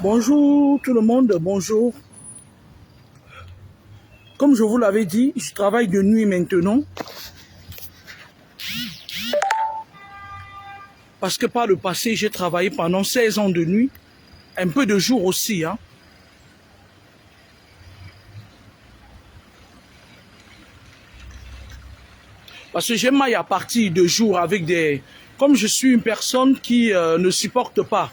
Bonjour tout le monde, bonjour. Comme je vous l'avais dit, je travaille de nuit maintenant. Parce que par le passé, j'ai travaillé pendant 16 ans de nuit. Un peu de jour aussi, hein. Parce que j'aime à partir de jour avec des... Comme je suis une personne qui ne supporte pas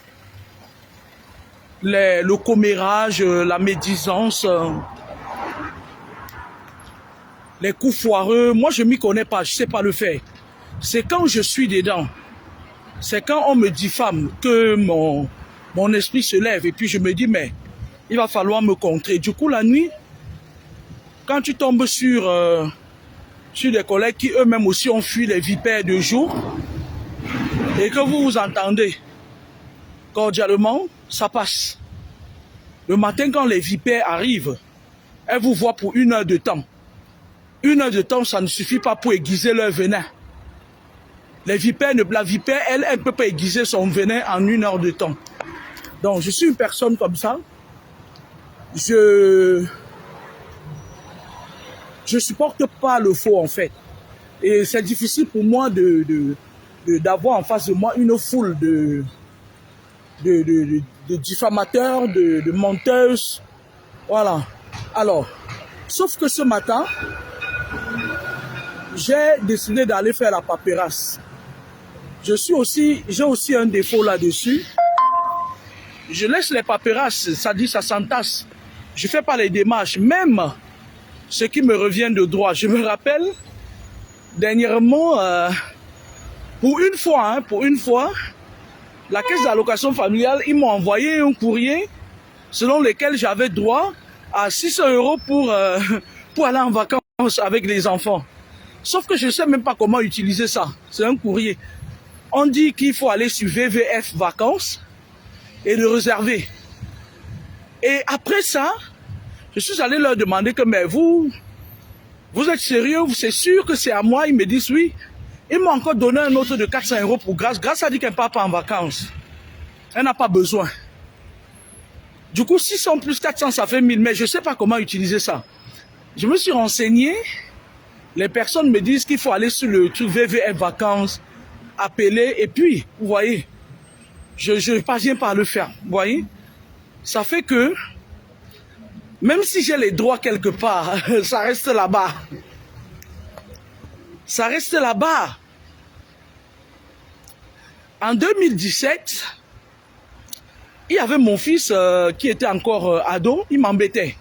le commérage, la médisance, les coups foireux. Moi, je ne m'y connais pas, je ne sais pas le faire. C'est quand je suis dedans, c'est quand on me diffame que mon esprit se lève. Et puis je me dis, mais il va falloir me contrer. Du coup, la nuit, quand tu tombes sur des collègues qui eux-mêmes aussi ont fui les vipères de jour, et que vous vous entendez cordialement, ça passe. Le matin, quand les vipères arrivent, elles vous voient pour 1 heure de temps. 1 heure de temps, ça ne suffit pas pour aiguiser leur venin. La vipère, elle ne peut pas aiguiser son venin en 1 heure de temps. Donc, je suis une personne comme ça. Je supporte pas le faux, en fait. Et c'est difficile pour moi d'avoir en face de moi une foule de diffamateurs, de menteuses. Voilà. Alors, sauf que ce matin, j'ai décidé d'aller faire la paperasse. J'ai aussi un défaut là-dessus. Je laisse les paperasses, ça dit, ça s'entasse. Je fais pas les démarches, même ce qui me revient de droit. Je me rappelle, dernièrement, pour une fois, la caisse d'allocation familiale, ils m'ont envoyé un courrier selon lequel j'avais droit à 600 € pour aller en vacances avec les enfants. Sauf que je ne sais même pas comment utiliser ça. C'est un courrier. On dit qu'il faut aller sur VVF Vacances et le réserver. Et après ça, je suis allé leur demander que, mais vous êtes sérieux? C'est sûr que c'est à moi? Ils me disent oui. Ils m'ont encore donné un autre de 400 € pour Grâce. Grâce a dit qu'elle ne part pas en vacances. Elle n'a pas besoin. Du coup, 600 plus 400, ça fait 1000. Mais je ne sais pas comment utiliser ça. Je me suis renseigné. Les personnes me disent qu'il faut aller sur le truc VVF Vacances, appeler. Et puis, vous voyez, je ne parviens pas à le faire. Vous voyez, ça fait que, même si j'ai les droits quelque part, ça reste là-bas. Ça reste là-bas. En 2017, il y avait mon fils qui était encore ado, il m'embêtait.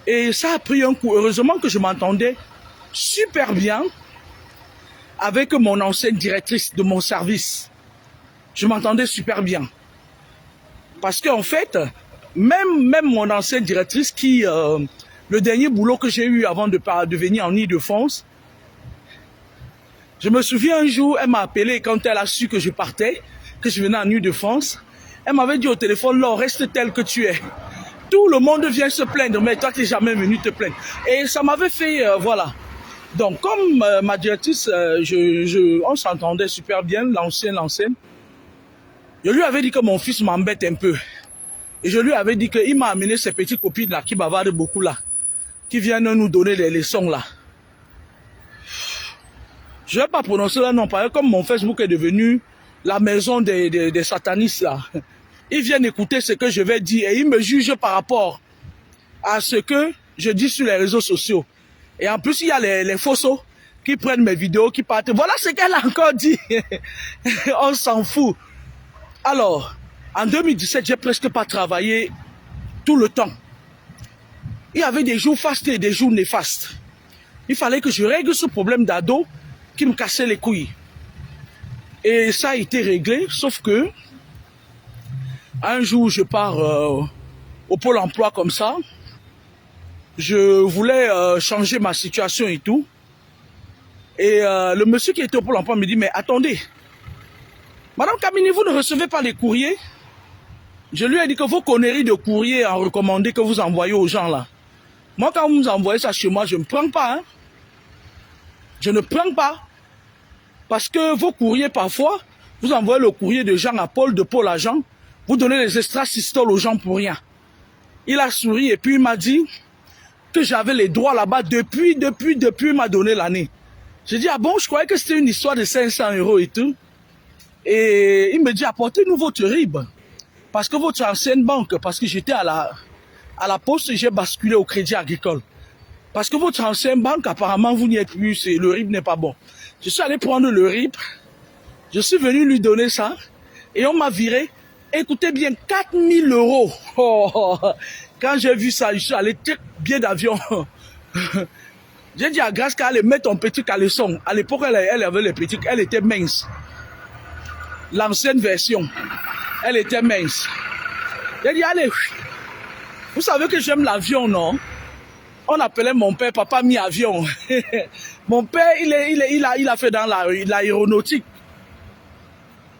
Et ça a pris un coup. Heureusement que je m'entendais super bien avec mon ancienne directrice de mon service. Je m'entendais super bien. Parce qu'en fait, même mon ancienne directrice qui, le dernier boulot que j'ai eu avant de venir en Île-de-France, je me souviens un jour, elle m'a appelé quand elle a su que je partais, que je venais en Île-de-France. Elle m'avait dit au téléphone, là, reste tel que tu es. Tout le monde vient se plaindre, mais toi, tu n'es jamais venu te plaindre. Et ça m'avait fait, voilà. Donc, comme ma directrice, on s'entendait super bien, l'ancienne, je lui avais dit que mon fils m'embête un peu. Et je lui avais dit qu'il m'a amené ces petites copines là, qui bavardent beaucoup là, qui viennent nous donner des leçons là. Je ne vais pas prononcer là non, parce que comme mon Facebook est devenu la maison des satanistes là, ils viennent écouter ce que je vais dire et ils me jugent par rapport à ce que je dis sur les réseaux sociaux. Et en plus, il y a les faussos qui prennent mes vidéos, qui partent. Voilà ce qu'elle a encore dit. On s'en fout. Alors, en 2017, j'ai presque pas travaillé tout le temps. Il y avait des jours fastes et des jours néfastes. Il fallait que je règle ce problème d'ado qui me cassait les couilles. Et ça a été réglé, sauf que un jour, je pars au Pôle emploi comme ça. Je voulais changer ma situation et tout. Et le monsieur qui était au Pôle emploi me dit, mais attendez, Madame Kamini, vous ne recevez pas les courriers? Je lui ai dit que vos conneries de courrier en recommandé que vous envoyez aux gens là. Moi, quand vous envoyez ça chez moi, je ne prends pas. Hein. Je ne prends pas. Parce que vos courriers, parfois, vous envoyez le courrier de Jean à Paul, de Paul à Jean, vous donnez les extrasystoles aux gens pour rien. Il a souri et puis il m'a dit que j'avais les droits là-bas depuis il m'a donné l'année. J'ai dit, ah bon, je croyais que c'était une histoire de 500 € et tout. Et il me dit, apportez-nous votre RIB. Parce que votre ancienne banque, parce que j'étais à la poste, j'ai basculé au Crédit Agricole. Parce que votre ancienne banque, apparemment, vous n'y êtes plus, le RIB n'est pas bon. Je suis allé prendre le RIB, je suis venu lui donner ça, et on m'a viré, écoutez bien, 4 000 €. Oh, quand j'ai vu ça, je suis allé billet d'avion. J'ai dit à Grace qu'elle allait mettre un petit caleçon. À l'époque, elle avait les petits, elle était mince. L'ancienne version, elle était mince. J'ai dit, allez, vous savez que j'aime l'avion, non? On appelait mon père papa mi-avion. Mon père, il a fait dans l'aéronautique.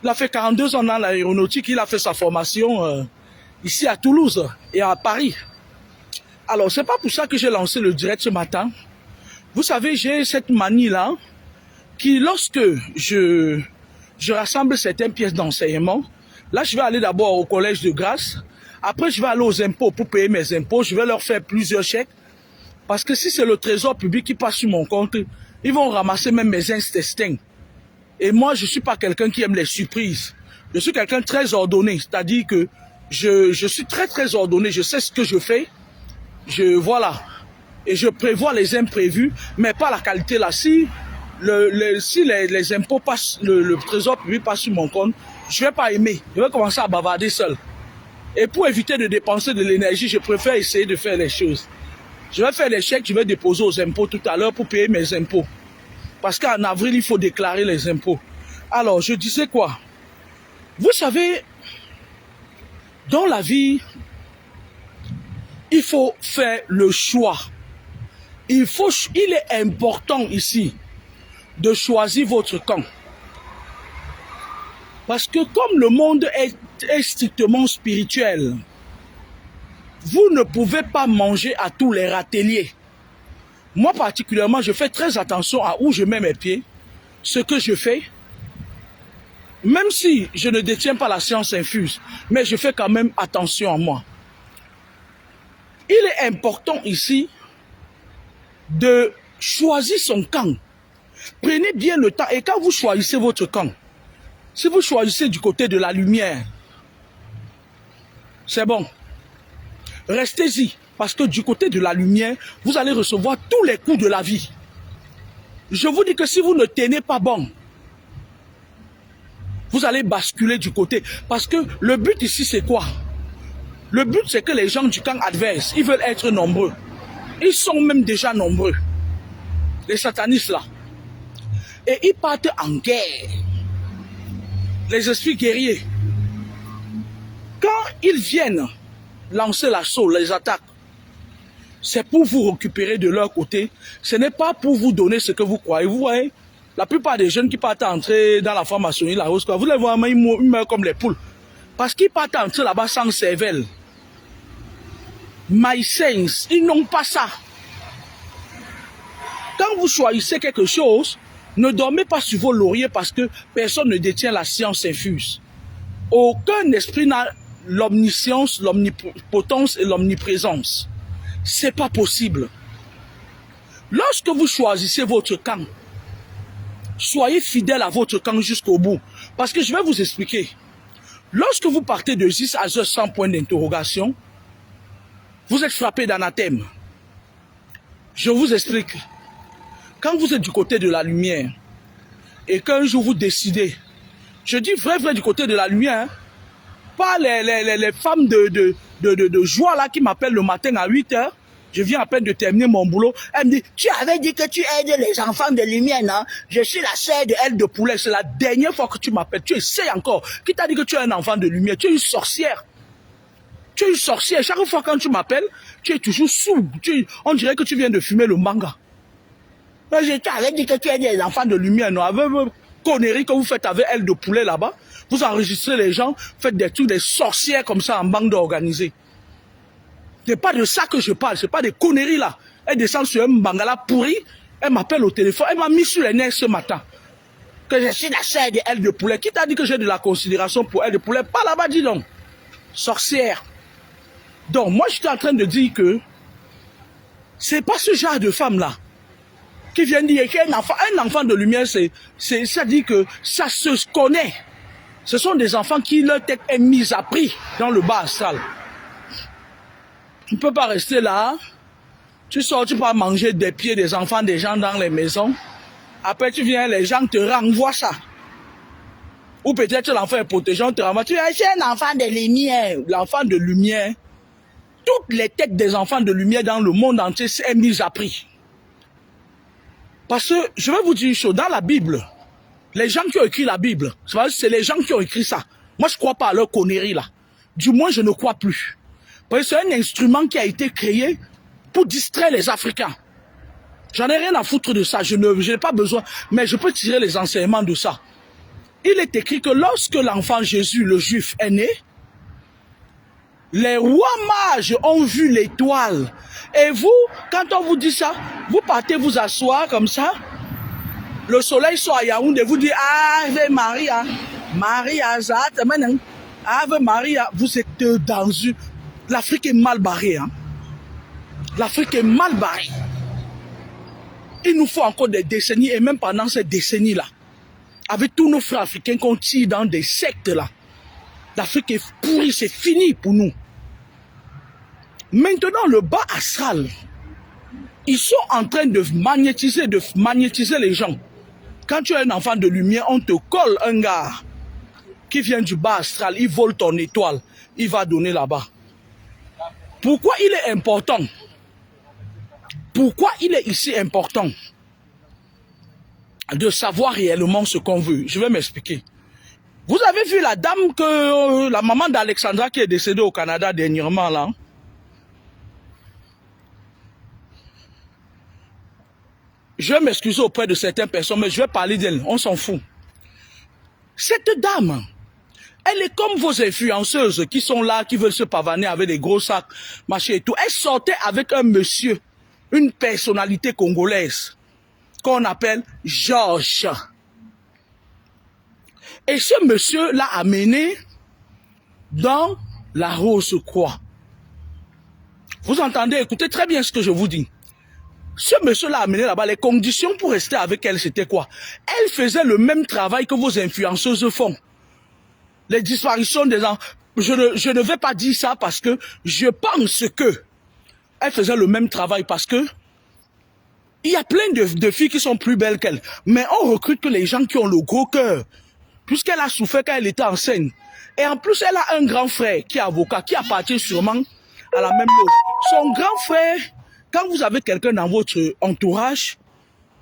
Il a fait 42 ans dans l'aéronautique. Il a fait sa formation ici à Toulouse et à Paris. Alors, c'est pas pour ça que j'ai lancé le direct ce matin. Vous savez, j'ai cette manie-là qui, lorsque je rassemble certaines pièces d'enseignement, là, je vais aller d'abord au collège de Grasse. Après, je vais aller aux impôts pour payer mes impôts. Je vais leur faire plusieurs chèques. Parce que si c'est le trésor public qui passe sur mon compte, ils vont ramasser même mes intestins. Et moi, je ne suis pas quelqu'un qui aime les surprises. Je suis quelqu'un de très ordonné. C'est-à-dire que je suis très ordonné. Je sais ce que je fais. Voilà. Et je prévois les imprévus, mais pas la qualité là. Si les impôts passent, le trésor public passe sur mon compte, je ne vais pas aimer. Je vais commencer à bavarder seul. Et pour éviter de dépenser de l'énergie, je préfère essayer de faire les choses. Je vais faire les chèques, je vais déposer aux impôts tout à l'heure pour payer mes impôts. Parce qu'en avril, il faut déclarer les impôts. Alors, je disais quoi? Vous savez, dans la vie, il faut faire le choix. Il est important ici de choisir votre camp. Parce que comme le monde est strictement spirituel, vous ne pouvez pas manger à tous les râteliers. Moi particulièrement, je fais très attention à où je mets mes pieds, ce que je fais. Même si je ne détiens pas la science infuse, mais je fais quand même attention à moi. Il est important ici de choisir son camp. Prenez bien le temps. Et quand vous choisissez votre camp, si vous choisissez du côté de la lumière, c'est bon. Restez-y. Parce que du côté de la lumière, vous allez recevoir tous les coups de la vie. Je vous dis que si vous ne tenez pas bon, vous allez basculer du côté. Parce que le but ici, c'est quoi? Le but, c'est que les gens du camp adverse, ils veulent être nombreux. Ils sont même déjà nombreux. Les satanistes là. Et ils partent en guerre. Les esprits guerriers. Quand ils viennent lancer l'assaut, les attaques, c'est pour vous récupérer de leur côté. Ce n'est pas pour vous donner ce que vous croyez. Vous voyez, la plupart des jeunes qui partent entrer dans la franc-maçonnerie, vous les voyez, ils meurent comme les poules. Parce qu'ils partent entrer là-bas sans cervelle. My sense, ils n'ont pas ça. Quand vous choisissez quelque chose, ne dormez pas sur vos lauriers parce que personne ne détient la science infuse. Aucun esprit n'a l'omniscience, l'omnipotence et l'omniprésence. C'est pas possible. Lorsque vous choisissez votre camp, soyez fidèle à votre camp jusqu'au bout. Parce que je vais vous expliquer. Lorsque vous partez de 10 à 0 sans point d'interrogation, vous êtes frappé d'anathème. Je vous explique. Quand vous êtes du côté de la lumière et qu'un jour vous décidez, je dis vrai du côté de la lumière, hein, pas les femmes de joie là qui m'appellent le matin à 8 h. Je viens à peine de terminer mon boulot. Elle me dit, tu avais dit que tu aides les enfants de lumière, non? Je suis la sœur de Elle de Poulet. C'est la dernière fois que tu m'appelles. Tu essayes encore. Qui t'a dit que tu es un enfant de lumière? Tu es une sorcière. Tu es une sorcière. Chaque fois quand tu m'appelles, tu es toujours sourd. On dirait que tu viens de fumer le manga. Je t'avais dit que tu es des enfants de lumière, non? Avec vos conneries que vous faites avec Elle de Poulet là-bas, vous enregistrez les gens, faites des trucs, des sorcières comme ça en bande organisée. C'est pas de ça que je parle, c'est pas des conneries là. Elle descend sur un bangala pourri, elle m'appelle au téléphone, elle m'a mis sur les nerfs ce matin. que je suis la chair de aile de poulet. Qui t'a dit que j'ai de la considération pour aile de poulet? Pas là-bas, dis donc. Sorcière. Donc, moi, je suis en train de dire que c'est pas ce genre de femme-là qui vient dire qu'un enfant de lumière, ça dit que ça se connaît. Ce sont des enfants qui leur tête est mise à prix dans le bas astral. Tu ne peux pas rester là. Tu sors, tu peux manger des pieds des enfants des gens dans les maisons. Après, tu viens, les gens te renvoient ça. Ou peut-être l'enfant est protégé, on te renvoie. Tu es un enfant de lumière. L'enfant de lumière. Toutes les têtes des enfants de lumière dans le monde entier sont mises à prix. Parce que, je vais vous dire une chose, dans la Bible, les gens qui ont écrit la Bible, c'est les gens qui ont écrit ça. Moi, je ne crois pas à leur connerie là. Du moins, je ne crois plus. Parce que c'est un instrument qui a été créé pour distraire les Africains. J'en ai rien à foutre de ça, je n'ai pas besoin, mais je peux tirer les enseignements de ça. Il est écrit que lorsque l'enfant Jésus, le juif, est né, les rois mages ont vu l'étoile. Et vous, quand on vous dit ça, vous partez vous asseoir comme ça, le soleil sort à Yaoundé, vous dites « Ave Maria, Maria, Zat, Ave Maria », vous êtes dans une... L'Afrique est mal barrée. Hein? L'Afrique est mal barrée. Il nous faut encore des décennies, et même pendant ces décennies-là, avec tous nos frères africains qu'on tire dans des sectes là, l'Afrique est pourrie, c'est fini pour nous. Maintenant, le bas astral, ils sont en train de magnétiser les gens. Quand tu es un enfant de lumière, on te colle un gars qui vient du bas astral, il vole ton étoile, il va donner là-bas. Pourquoi il est important? Pourquoi il est ici important de savoir réellement ce qu'on veut? Je vais m'expliquer. Vous avez vu la dame la maman d'Alexandra qui est décédée au Canada dernièrement là? Je vais m'excuser auprès de certaines personnes, mais je vais parler d'elle, on s'en fout. Cette dame, elle est comme vos influenceuses qui sont là, qui veulent se pavaner avec des gros sacs, machin et tout. Elle sortait avec un monsieur, une personnalité congolaise, qu'on appelle Georges. Et ce monsieur l'a amené dans la Rose-Croix. Vous entendez, écoutez très bien ce que je vous dis. Ce monsieur l'a amené là-bas, les conditions pour rester avec elle, c'était quoi? Elle faisait le même travail que vos influenceuses font. Les disparitions des enfants. Je ne vais pas dire ça parce que je pense que elle faisait le même travail parce que il y a plein de filles qui sont plus belles qu'elle. Mais on recrute que les gens qui ont le gros cœur. Puisqu'elle a souffert quand elle était enceinte. Et en plus, elle a un grand frère qui est avocat, qui appartient sûrement à la même loge. Son grand frère, quand vous avez quelqu'un dans votre entourage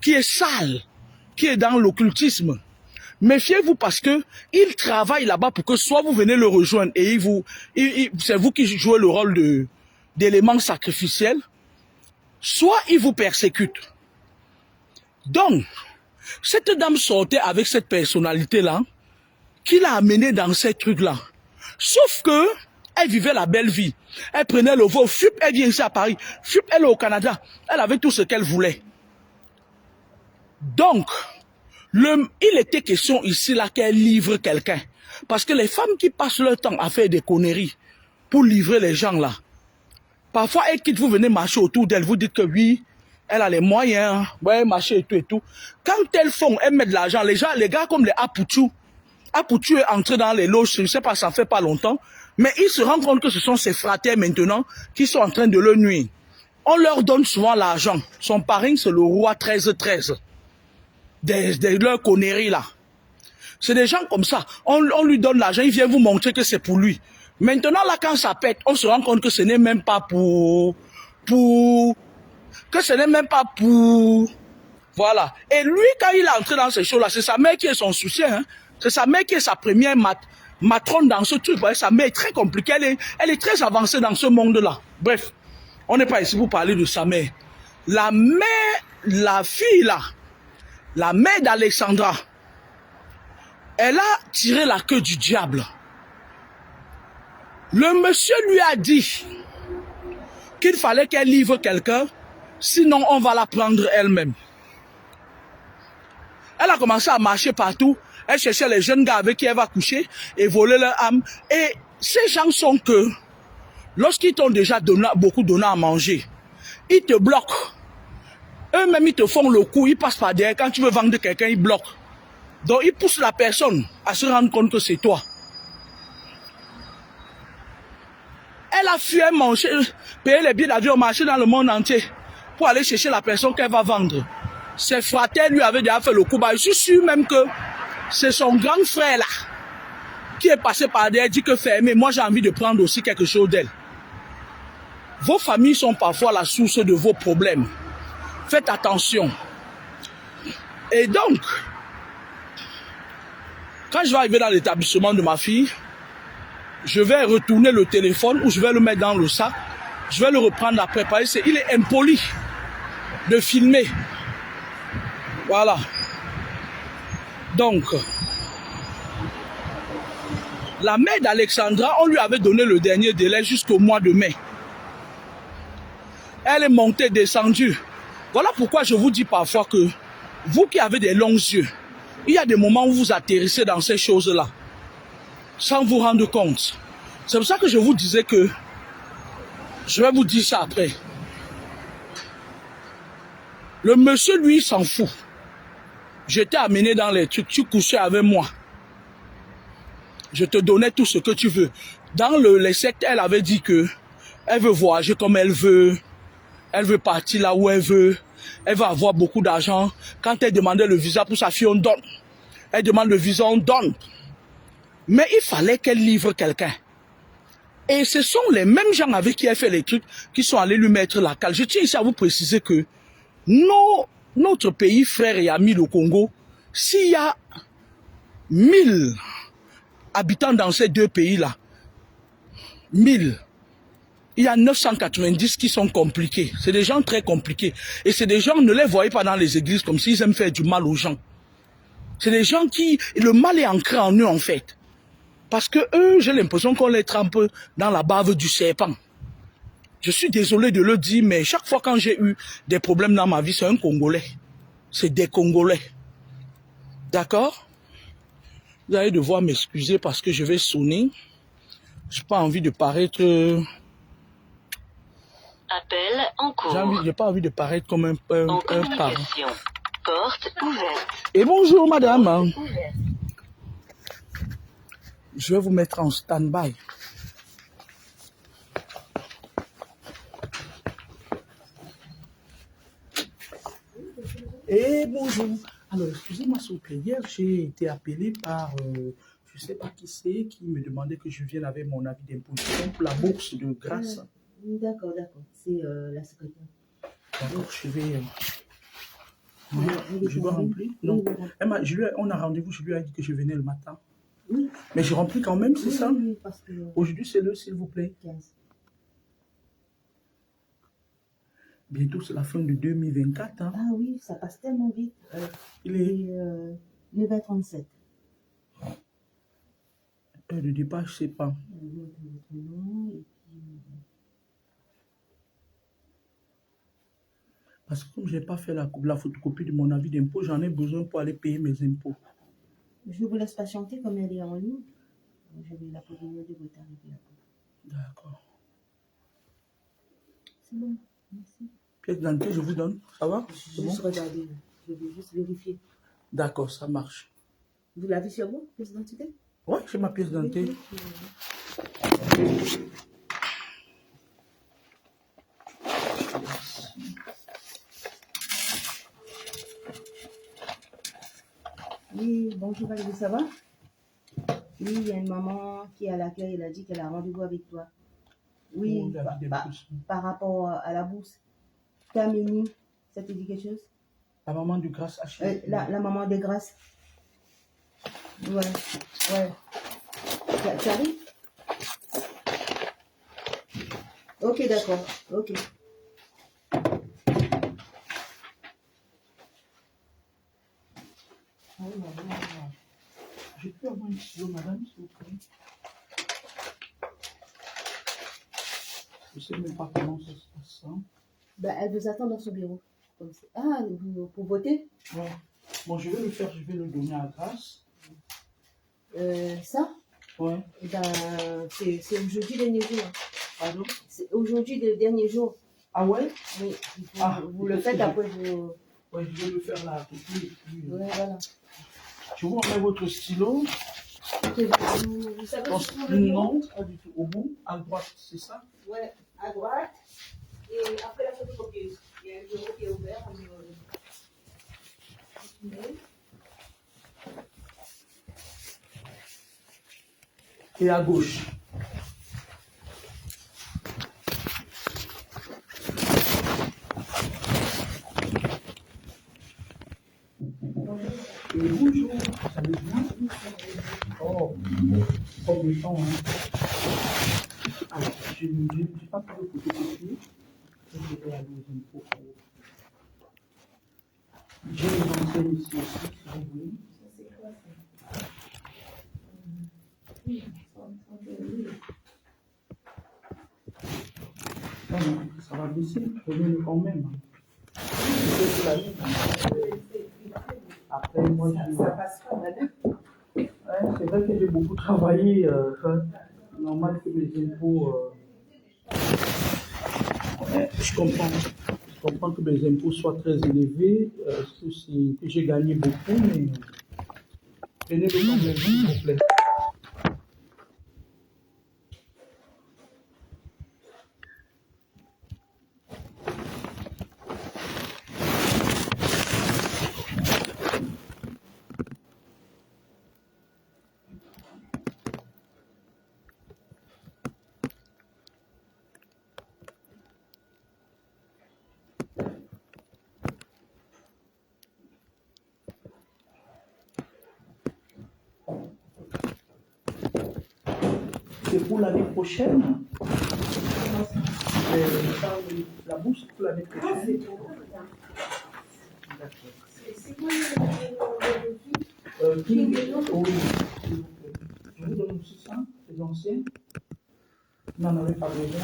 qui est sale, qui est dans l'occultisme, méfiez-vous parce que il travaille là-bas pour que soit vous venez le rejoindre et c'est vous qui jouez le rôle d'élément sacrificiel, soit il vous persécute. Donc, cette dame sortait avec cette personnalité-là, qui l'a amenée dans ces trucs-là. Sauf que, elle vivait la belle vie. Elle prenait le vol, fup, elle vient ici à Paris, fup, elle est au Canada. Elle avait tout ce qu'elle voulait. Donc, il était question ici là qu'elle livre quelqu'un. Parce que les femmes qui passent leur temps à faire des conneries pour livrer les gens là, parfois elles quittent, vous venez marcher autour d'elle, vous dites que oui, elle a les moyens, ouais, marcher et tout. Quand elles font, elles mettent de l'argent, les gars comme les Aputu est entré dans les loges, je ne sais pas, ça fait pas longtemps, mais ils se rendent compte que ce sont ses frères maintenant qui sont en train de le nuire. On leur donne souvent l'argent. Son parrain, c'est le roi 13-13. De leurs conneries là. C'est des gens comme ça. On lui donne l'argent, il vient vous montrer que c'est pour lui. Maintenant là, quand ça pète, on se rend compte que ce n'est même pas que ce n'est même pas pour... Voilà. Et lui, quand il est entré dans ces choses-là, c'est sa mère qui est son soutien. Hein. C'est sa mère qui est sa première matrone dans ce truc. Sa mère est très compliquée. Elle est très avancée dans ce monde-là. Bref, on n'est pas ici pour parler de sa mère. La fille là, la mère d'Alexandra, elle a tiré la queue du diable. Le monsieur lui a dit qu'il fallait qu'elle livre quelqu'un, sinon on va la prendre elle-même. Elle a commencé à marcher partout. Elle cherchait les jeunes gars avec qui elle va coucher et voler leur âme. Et ces gens sont que, lorsqu'ils t'ont déjà beaucoup donné à manger, ils te bloquent. Eux-mêmes, ils te font le coup, ils passent par derrière. Quand tu veux vendre quelqu'un, ils bloquent. Donc, ils poussent la personne à se rendre compte que c'est toi. Elle a fui, elle manger, payer les billets d'avion, marcher dans le monde entier pour aller chercher la personne qu'elle va vendre. Ses frères lui avaient déjà fait le coup. Bah, je suis sûr même que c'est son grand frère là qui est passé par derrière, dit que fermez, moi j'ai envie de prendre aussi quelque chose d'elle. Vos familles sont parfois la source de vos problèmes. Faites attention. Et donc, quand je vais arriver dans l'établissement de ma fille, je vais retourner le téléphone ou je vais le mettre dans le sac. Je vais le reprendre après. Parce qu'il est impoli de filmer. Voilà. Donc, la mère d'Alexandra, on lui avait donné le dernier délai jusqu'au mois de mai. Elle est montée, descendue. Voilà pourquoi je vous dis parfois que vous qui avez des longs yeux, il y a des moments où vous atterrissez dans ces choses-là, sans vous rendre compte. C'est pour ça que je vous disais que, je vais vous dire ça après. Le monsieur, lui, s'en fout. Je t'ai amené dans les trucs, tu couchais avec moi. Je te donnais tout ce que tu veux. Dans les sectes, elle avait dit que elle veut voyager comme elle veut partir là où elle veut avoir beaucoup d'argent. Quand elle demandait le visa pour sa fille, on donne. Elle demande le visa, on donne. Mais il fallait qu'elle livre quelqu'un. Et ce sont les mêmes gens avec qui elle fait les trucs qui sont allés lui mettre la cale. Je tiens ici à vous préciser que notre pays frère et ami, le Congo, s'il y a 1000 habitants dans ces deux pays-là, 1000, il y a 990 qui sont compliqués. C'est des gens très compliqués. Et c'est des gens, ne les voyez pas dans les églises comme s'ils aiment faire du mal aux gens. C'est des gens qui, le mal est ancré en eux en fait. Parce que eux, j'ai l'impression qu'on les trempe dans la bave du serpent. Je suis désolé de le dire, mais chaque fois quand j'ai eu des problèmes dans ma vie, c'est un Congolais. C'est des Congolais. D'accord? Vous allez devoir m'excuser parce que je vais sonner. Je n'ai pas envie de paraître... Appel en cours. J'ai pas envie de paraître comme un parent. Porte ouverte. Et bonjour madame. Je vais vous mettre en stand-by. Et bonjour. Alors, excusez-moi s'il vous plaît. Hier, j'ai été appelé par, je ne sais pas qui c'est, qui me demandait que je vienne avec mon avis d'imposition pour la bourse de grâce. D'accord. C'est la secrétaire. D'accord, je vais... je dois remplir. Non. On a rendez-vous, je lui ai dit que je venais le matin. Oui. Mais je remplis quand même, c'est ça? Oui, parce que... Aujourd'hui, c'est le, s'il vous plaît. 15. Bientôt, c'est la fin de 2024. Hein. Ah oui, ça passe tellement vite. Il est... 9h37. Heure de départ, je ne sais pas. Parce que comme je n'ai pas fait la photocopie de mon avis d'impôt, j'en ai besoin pour aller payer mes impôts. Je vous laisse patienter comme elle est en ligne. Je vais la poser de votre arrivée. D'accord. C'est bon, merci. Pièce d'identité, je vous donne. Ça va? Juste regarder. Je vais juste vérifier. D'accord, ça marche. Vous l'avez sur vous, pièce d'identité? Oui, j'ai ma pièce d'identité. Oui, bonjour Valérie, ça va? Oui, il y a une maman qui est à l'accueil, elle a dit qu'elle a rendez-vous avec toi. Oui, Oh, par rapport à la bourse. Camini, ça te dit quelque chose? La maman du Grâce H. La maman des grâces. Ouais. Tu arrives? Ok, d'accord. Ok. Je peux avoir un stylo, madame, s'il vous plaît? Je ne sais même pas comment ça se passe. Hein. Ben, elle vous attend dans son bureau. Comme ça. Ah, pour voter? Ouais. Bon, je vais le faire, je vais le donner à Grâce. Ça? Ouais. Eh ben, c'est aujourd'hui le dernier jour. Pardon? C'est aujourd'hui le dernier jour. Ah ouais? Oui. Vous le qu'est-ce faites que après vous. Ouais, je vais le faire là. Oui. Ouais, voilà. Je vous remets votre stylo. Ok, vous savez où se trouve le bureau? Non, pas du tout. Au bout, à droite, c'est ça? Ouais, à droite. Et après la photocopieuse. Il y a un bureau qui est ouvert. Et à gauche. Et bonjour, ça va bien? Oh, trop de temps, hein. Alors, je n'ai pas pris le photocopie. Je vais aller aux impôts. J'ai les anciennes ici aussi, si vous voulez. Ça, c'est quoi ça? Non, ça va baisser, prenez-le quand même. Après, moi, Ça passe pas, madame. Ouais, c'est vrai que j'ai beaucoup travaillé. Normal que les impôts. Je comprends que mes impôts soient très élevés, que j'ai gagné beaucoup, mais prenez-le quand même, s'il vous plaît. C'est pour l'année prochaine. La bourse pour l'année prochaine. C'est quoi le Oui, je vous donne aussi ça, les anciens. Vous n'en avez pas besoin.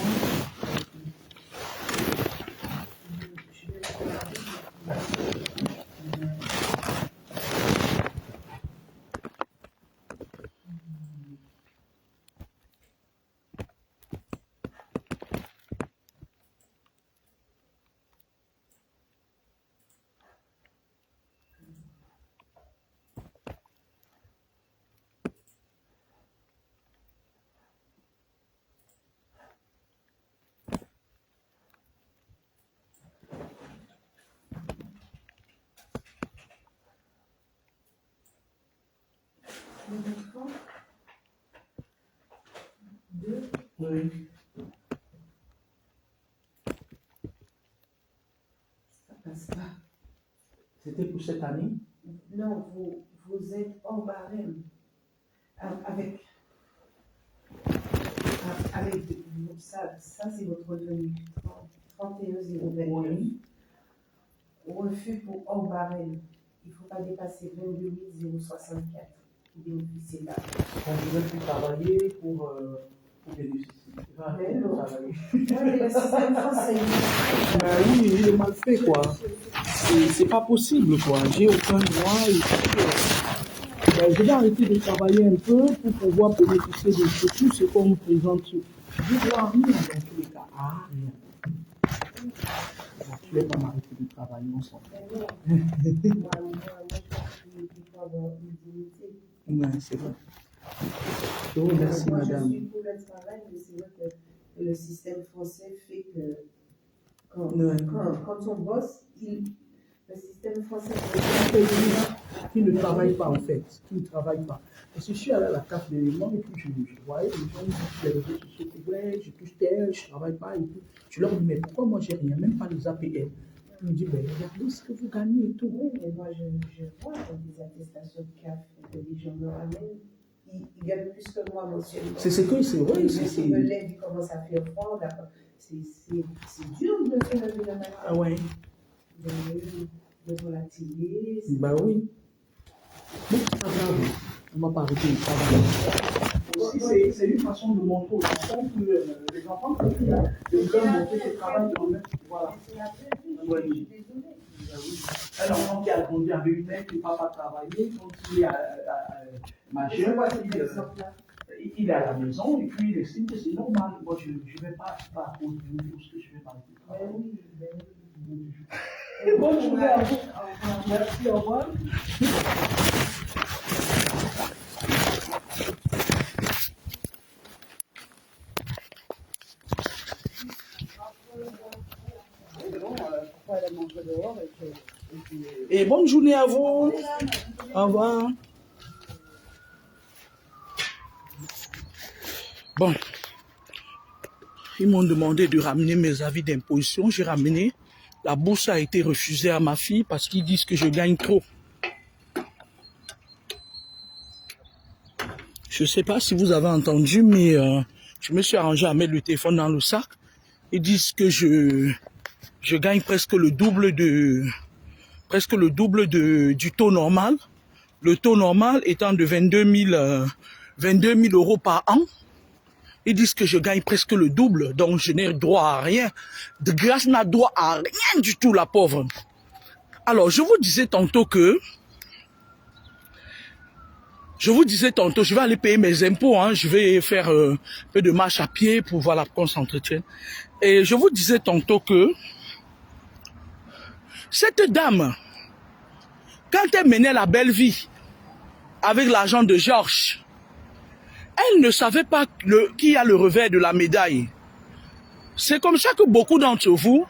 Oui. Ça passe pas. C'était pour cette année? Non, vous êtes en barème. Avec ça c'est votre revenu. 31,020. Oui. Refus pour hors barème. Il ne faut pas dépasser 22 064 pour bénéficier de la. Je vais plus travailler pour bénéficier. Mais non. Travailler. Le système français. Oui, il est mal fait, quoi. C'est pas possible, quoi. J'ai aucun droit. Et puis, je vais arrêter de travailler un peu pour pouvoir bénéficier de tout ce qu'on me présente. Je dois rien dans tous les cas. Ah, rien. Je ne vais pas m'arrêter de travailler ensemble. Moi, je peux avoir une dignité. Oui, c'est vrai. Je vous remercie, Moi, madame. je suis pour le travail, mais c'est vrai que le système français fait que quand on bosse, le système français Qui ne travaille pas, en fait. Qui ne travaille pas. Parce que je suis allé à la carte d'éléments et puis je voyais les gens sur les réseaux sociaux que ouais, je touche tel, je ne travaille pas et tout. Je leur dis, mais pourquoi moi j'ai rien, même pas les APL? Ils me disent, ben regardez ce que vous gagnez et tout. Oui, mais moi je vois dans des attestations de CAF que les gens me ramènent, ils gagnent plus que moi mensuellement. C'est ce que c'est, oui. Je me lève, il commence à faire froid, c'est dur de faire le matin. Ah ouais. Devant la télé. Bah oui. Mais c'est pas grave, on ne va pas arrêter de travailler. C'est une façon de montrer aux enfants que les enfants peuvent faire, de leur montrer qu'ils travaillent quand même. Voilà. Je suis désolée. Un enfant qui a grandi avec une mère qui ne va pas travailler, quand il est majeur, il est à la maison et puis il estime que c'est normal. Moi, je ne vais pas à cause de tout ce que je fais dans le travail. Bonne journée à vous. Merci, au revoir. Et bonne journée à vous. Au revoir. Bon, ils m'ont demandé de ramener mes avis d'imposition. J'ai ramené. La bourse a été refusée à ma fille parce qu'ils disent que je gagne trop. Je ne sais pas si vous avez entendu, mais je me suis arrangé à mettre le téléphone dans le sac. Ils disent que je gagne presque le double du taux normal. Le taux normal étant de 22 000 euros par an. Ils disent que je gagne presque le double, donc je n'ai droit à rien. De grâce n'a droit à rien du tout, la pauvre. Alors, je vous disais tantôt, je vais aller payer mes impôts, hein. Je vais faire un peu de marche à pied pour voilà qu'on s'entretienne. Et je vous disais tantôt que cette dame, quand elle menait la belle vie avec l'argent de Georges, elle ne savait pas qui a le revers de la médaille. C'est comme ça que beaucoup d'entre vous,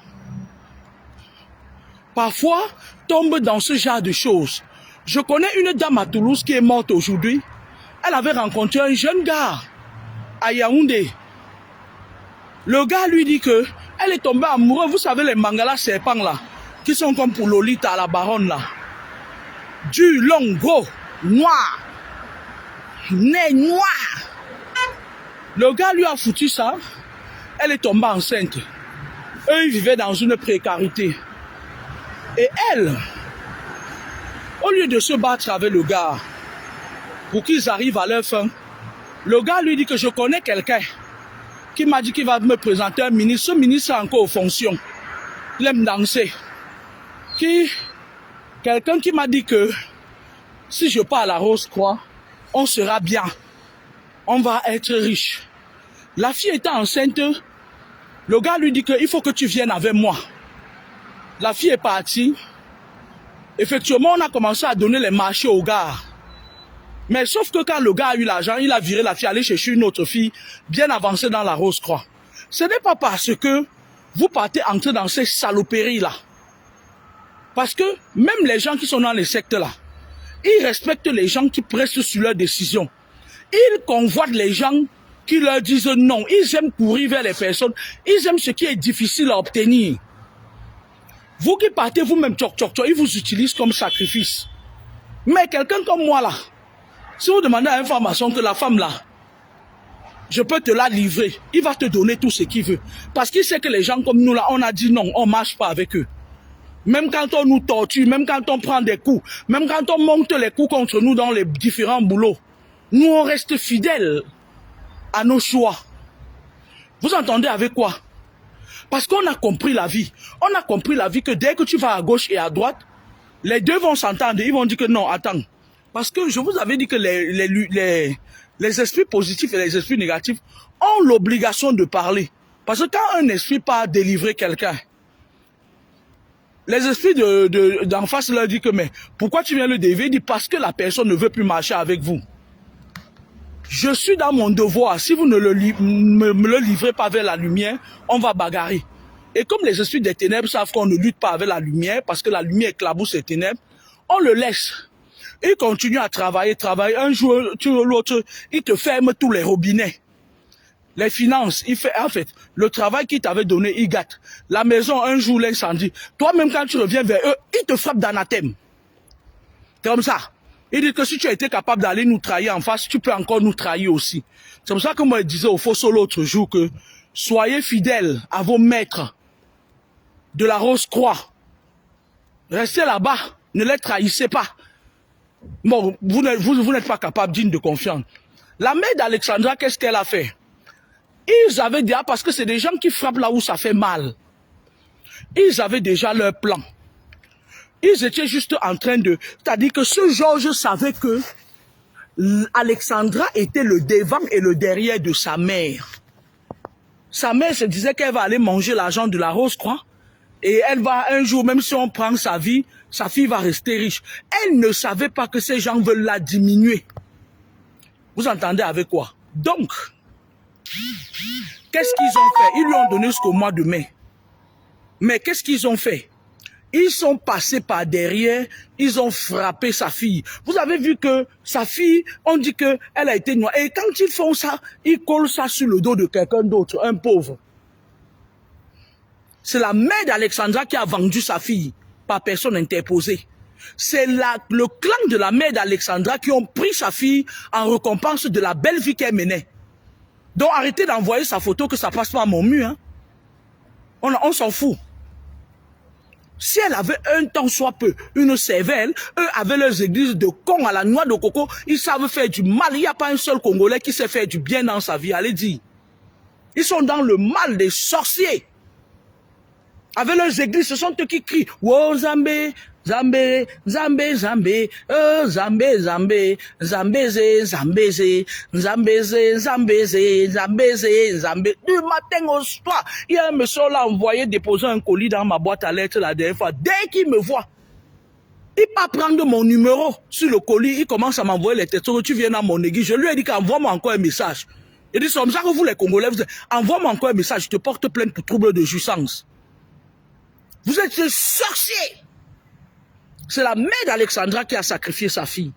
parfois, tombent dans ce genre de choses. Je connais une dame à Toulouse qui est morte aujourd'hui. Elle avait rencontré un jeune gars à Yaoundé. Le gars lui dit que elle est tombée amoureuse. Vous savez les mangalas serpents là, qui sont comme pour Lolita, la baronne là. Du long, gros, noir, nez noir. Le gars lui a foutu ça. Elle est tombée enceinte. Eux, ils vivaient dans une précarité. Et elle, au lieu de se battre avec le gars, pour qu'ils arrivent à leur fin, le gars lui dit que je connais quelqu'un qui m'a dit qu'il va me présenter un ministre. Ce ministre est encore aux fonctions. Il aime danser. Quelqu'un qui m'a dit que si je pars à la Rose-Croix, on sera bien. On va être riche. La fille était enceinte. Le gars lui dit qu'il faut que tu viennes avec moi. La fille est partie. Effectivement, on a commencé à donner les marchés au gars. Mais sauf que quand le gars a eu l'argent, il a viré la fille, aller chercher une autre fille bien avancée dans la Rose-Croix. Ce n'est pas parce que vous partez entrer dans ces saloperies-là. Parce que même les gens qui sont dans les sectes-là, ils respectent les gens qui prestent sur leurs décisions. Ils convoitent les gens qui leur disent non. Ils aiment courir vers les personnes. Ils aiment ce qui est difficile à obtenir. Vous qui partez vous-même, ils vous utilisent comme sacrifice. Mais quelqu'un comme moi là, si vous demandez à une formation que la femme là, je peux te la livrer, il va te donner tout ce qu'il veut. Parce qu'il sait que les gens comme nous là, on a dit non, on ne marche pas avec eux. Même quand on nous torture, même quand on prend des coups, même quand on monte les coups contre nous dans les différents boulots, nous on reste fidèles à nos choix. Vous entendez avec quoi? Parce qu'on a compris la vie. On a compris la vie que dès que tu vas à gauche et à droite, les deux vont s'entendre. Ils vont dire que non, attends. Parce que je vous avais dit que les esprits positifs et les esprits négatifs ont l'obligation de parler. Parce que quand un esprit part délivrer quelqu'un, les esprits d'en face leur disent que mais pourquoi tu viens le délivrer? Il dit parce que la personne ne veut plus marcher avec vous. Je suis dans mon devoir. Si vous ne me le livrez pas vers la lumière, on va bagarrer. Et comme les esprits des ténèbres savent qu'on ne lutte pas avec la lumière, parce que la lumière éclabousse les ténèbres, on le laisse. Il continue à travailler. Un jour, l'autre, il te ferme tous les robinets. Les finances, en fait, le travail qu'il t'avait donné, il gâte. La maison, un jour, l'incendie. Toi-même, quand tu reviens vers eux, ils te frappent d'anathème. C'est comme ça. Il dit que si tu as été capable d'aller nous trahir en face, tu peux encore nous trahir aussi. C'est pour ça que moi, je disais au Fosso l'autre jour que soyez fidèles à vos maîtres de la Rose-Croix. Restez là-bas, ne les trahissez pas. Bon, vous n'êtes pas capable, digne de confiance. La mère d'Alexandra, qu'est-ce qu'elle a fait? Ils avaient déjà, parce que c'est des gens qui frappent là où ça fait mal. Ils avaient déjà leur plan. Ils étaient juste en train de... C'est-à-dire que ce Georges savait que Alexandra était le devant et le derrière de sa mère. Sa mère se disait qu'elle va aller manger l'argent de la rose, quoi. Et elle va un jour, même si on prend sa vie, sa fille va rester riche. Elle ne savait pas que ces gens veulent la diminuer. Vous entendez avec quoi? Donc, qu'est-ce qu'ils ont fait? Ils lui ont donné jusqu'au mois de mai. Mais qu'est-ce qu'ils ont fait? Ils sont passés par derrière, ils ont frappé sa fille. Vous avez vu que sa fille, on dit qu'elle a été noyée. Et quand ils font ça, ils collent ça sur le dos de quelqu'un d'autre, un pauvre. C'est la mère d'Alexandra qui a vendu sa fille par personne interposée. C'est le clan de la mère d'Alexandra qui ont pris sa fille en récompense de la belle vie qu'elle menait. Donc arrêtez d'envoyer sa photo que ça passe pas à mon mur. Hein. On s'en fout. Si elle avait un temps soit peu, une cervelle, eux avaient leurs églises de con à la noix de coco, ils savent faire du mal. Il n'y a pas un seul Congolais qui sait faire du bien dans sa vie, allez dire. Ils sont dans le mal des sorciers. Avec leurs églises, ce sont eux qui crient « Wow, Zambé, Zambé, Zambé, Zambé, Zambé, Zambé, Zambézé, Zambézé, Zambézé, Zambézé, Zambézé, Zambé. » Du matin au soir, il y a un monsieur là envoyé déposer un colis dans ma boîte à lettres la dernière fois. Dès qu'il me voit, il part prendre mon numéro sur le colis, il commence à m'envoyer les textos. Tu viens dans mon église. Je lui ai dit qu'envoie-moi encore un message. Il dit, c'est comme ça que vous les Congolais, envoie-moi encore un message, je te porte plainte pour trouble de jouissance. Vous êtes des sorciers. C'est la mère d'Alexandra qui a sacrifié sa fille.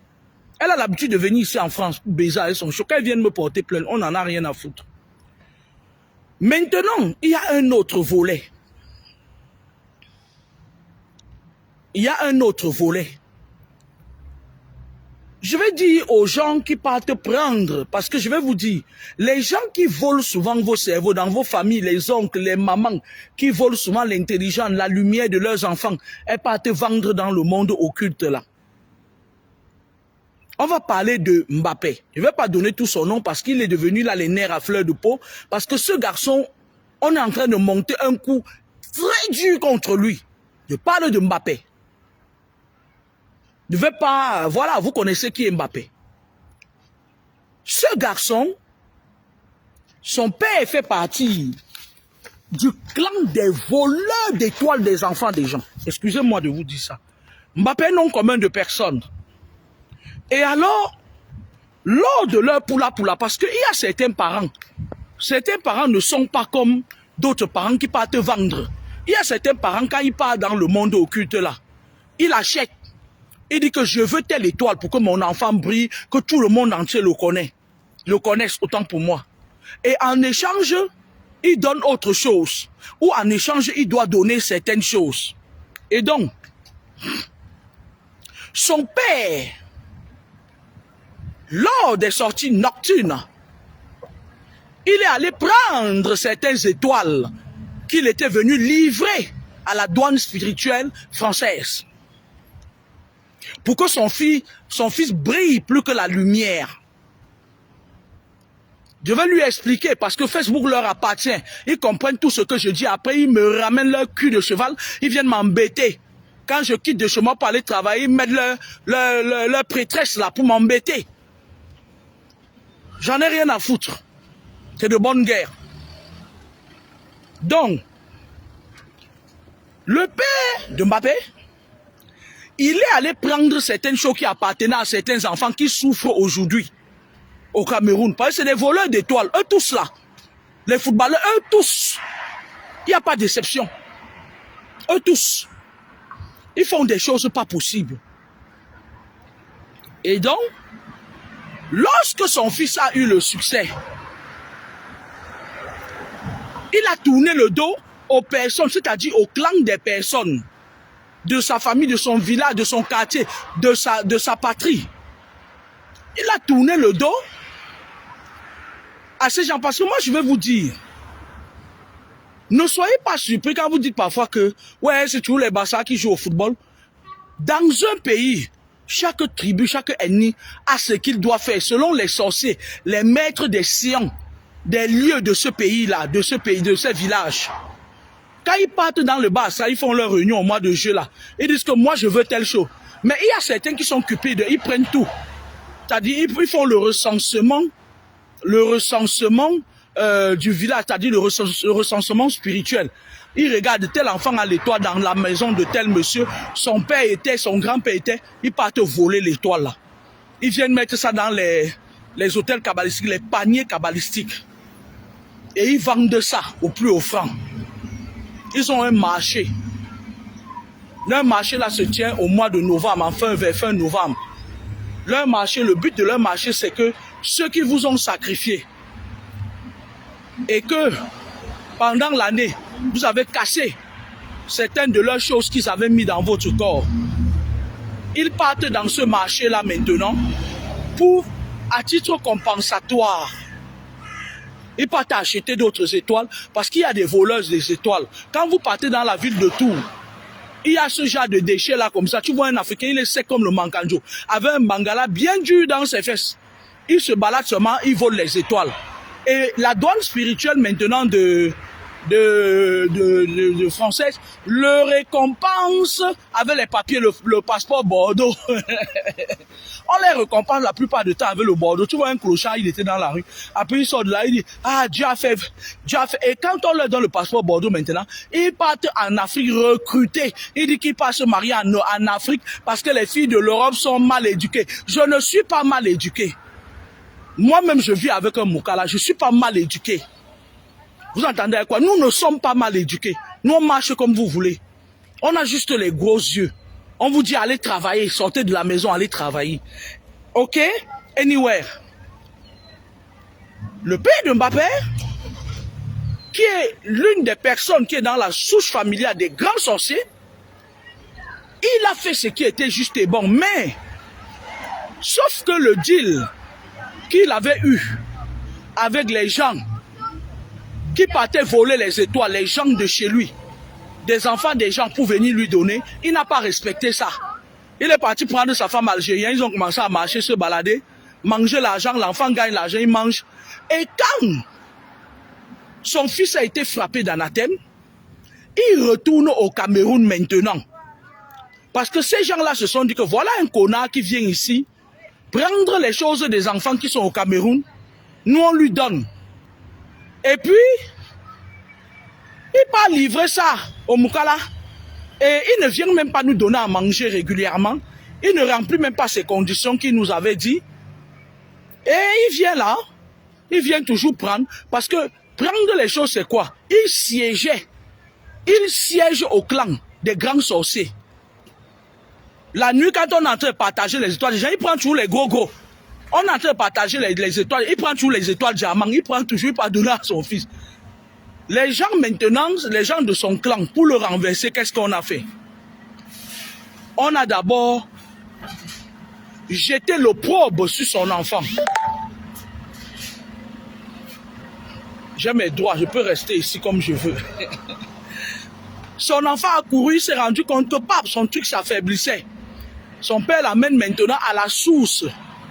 Elle a l'habitude de venir ici en France pour baiser avec son choc. Elle vient me porter plainte. On n'en a rien à foutre. Maintenant, il y a un autre volet. Il y a un autre volet. Je vais dire aux gens qui partent prendre, parce que je vais vous dire, les gens qui volent souvent vos cerveaux dans vos familles, les oncles, les mamans, qui volent souvent l'intelligence, la lumière de leurs enfants, elles partent vendre dans le monde occulte là. On va parler de Mbappé. Je ne vais pas donner tout son nom parce qu'il est devenu là les nerfs à fleur de peau, parce que ce garçon, on est en train de monter un coup très dur contre lui. Je parle de Mbappé. Ne vais pas... Voilà, vous connaissez qui est Mbappé. Ce garçon, son père fait partie du clan des voleurs d'étoiles des enfants des gens. Excusez-moi de vous dire ça. Mbappé non commun de personne. Et alors, lors de leur poula, parce qu'il y a certains parents ne sont pas comme d'autres parents qui partent vendre. Il y a certains parents, quand ils partent dans le monde occulte là, ils achètent. Il dit que je veux telle étoile pour que mon enfant brille, que tout le monde entier le connaisse autant pour moi. Et en échange, il donne autre chose. Ou en échange, il doit donner certaines choses. Et donc, son père, lors des sorties nocturnes, il est allé prendre certaines étoiles qu'il était venu livrer à la douane spirituelle française. Pour que son fils brille plus que la lumière. Je vais lui expliquer parce que Facebook leur appartient. Ils comprennent tout ce que je dis. Après, ils me ramènent leur cul de cheval. Ils viennent m'embêter. Quand je quitte de chez moi pour aller travailler, ils mettent leur prêtresse là pour m'embêter. J'en ai rien à foutre. C'est de bonne guerre. Donc, le père de Mbappé, il est allé prendre certaines choses qui appartenaient à certains enfants qui souffrent aujourd'hui au Cameroun. Parce que c'est des voleurs d'étoiles. Eux tous là. Les footballeurs, eux tous. Il n'y a pas d'exception. Eux tous. Ils font des choses pas possibles. Et donc, lorsque son fils a eu le succès, il a tourné le dos aux personnes, c'est-à-dire au clan des personnes, de sa famille, de son village, de son quartier, de sa patrie. Il a tourné le dos à ces gens. Parce que moi, je vais vous dire, ne soyez pas surpris quand vous dites parfois que, ouais, c'est toujours les Barça qui jouent au football. Dans un pays, chaque tribu, chaque ethnie a ce qu'il doit faire. Selon les sorciers, les maîtres des sciences, des lieux de ce pays-là, de ce pays, de ce village. Quand ils partent dans le bar, ça, ils font leur réunion au mois de juillet là. Ils disent que moi je veux telle chose. Mais il y a certains qui sont cupides, ils prennent tout. C'est-à-dire ils font le recensement du village, c'est-à-dire le recensement spirituel. Ils regardent tel enfant a l'étoile dans la maison de tel monsieur, son père était, son grand-père était, ils partent voler l'étoile là. Ils viennent mettre ça dans les hôtels kabbalistiques, les paniers kabbalistiques. Et ils vendent ça au plus offrant. Ils ont un marché. Leur marché là se tient au mois de novembre, vers fin novembre. Leur marché, le but de leur marché, c'est que ceux qui vous ont sacrifié et que pendant l'année, vous avez cassé certaines de leurs choses qu'ils avaient mis dans votre corps. Ils partent dans ce marché-là maintenant pour, à titre compensatoire, ils partent acheter d'autres étoiles parce qu'il y a des voleuses des étoiles. Quand vous partez dans la ville de Tours, il y a ce genre de déchets là comme ça. Tu vois un Africain, il est sec comme le mankanjo, avec un mangala bien dur dans ses fesses. Il se balade seulement, il vole les étoiles. Et la douane spirituelle maintenant de française le récompense avec les papiers, le passeport Bordeaux. On les récompense la plupart du temps avec le Bordeaux. Tu vois un clochard, il était dans la rue. Après il sort de là, il dit ah Dieu a fait. Et quand on leur donne le passeport Bordeaux maintenant, ils partent en Afrique recruter. Il dit qu'ils partent se marier en Afrique parce que les filles de l'Europe sont mal éduquées. Je ne suis pas mal éduqué. Moi-même je vis avec un Moukala, je ne suis pas mal éduqué. Vous entendez quoi? Nous ne sommes pas mal éduqués. Nous, on marche comme vous voulez. On a juste les gros yeux. On vous dit allez travailler, sortez de la maison, allez travailler. Ok? Anywhere. Le père de Mbappé, qui est l'une des personnes qui est dans la souche familiale des grands sorciers, il a fait ce qui était juste et bon. Mais, sauf que le deal qu'il avait eu avec les gens qui partaient voler les étoiles, les gens de chez lui, des enfants des gens pour venir lui donner, il n'a pas respecté ça. Il est parti prendre sa femme algérienne, ils ont commencé à marcher, se balader, manger l'argent, l'enfant gagne l'argent, il mange. Et quand son fils a été frappé d'anathème, il retourne au Cameroun maintenant. Parce que ces gens-là se sont dit que voilà un connard qui vient ici, prendre les choses des enfants qui sont au Cameroun, nous on lui donne. Et puis, il part livrer ça au Moukala. Et il ne vient même pas nous donner à manger régulièrement. Il ne remplit même pas ces conditions qu'il nous avait dit. Et il vient là, il vient toujours prendre. Parce que prendre les choses, c'est quoi? Il siège au clan des grands sorciers. La nuit, quand on est en train de partager les étoiles, il prend toujours les gros. On est en train de partager les étoiles, il prend toujours les étoiles diamants, il prend toujours, il pas donner à son fils. Les gens maintenant, les gens de son clan, pour le renverser, qu'est-ce qu'on a fait? On a d'abord jeté l'opprobre sur son enfant. J'ai mes droits, je peux rester ici comme je veux. Son enfant a couru, il s'est rendu compte que son truc s'affaiblissait. Son père l'amène maintenant à la source.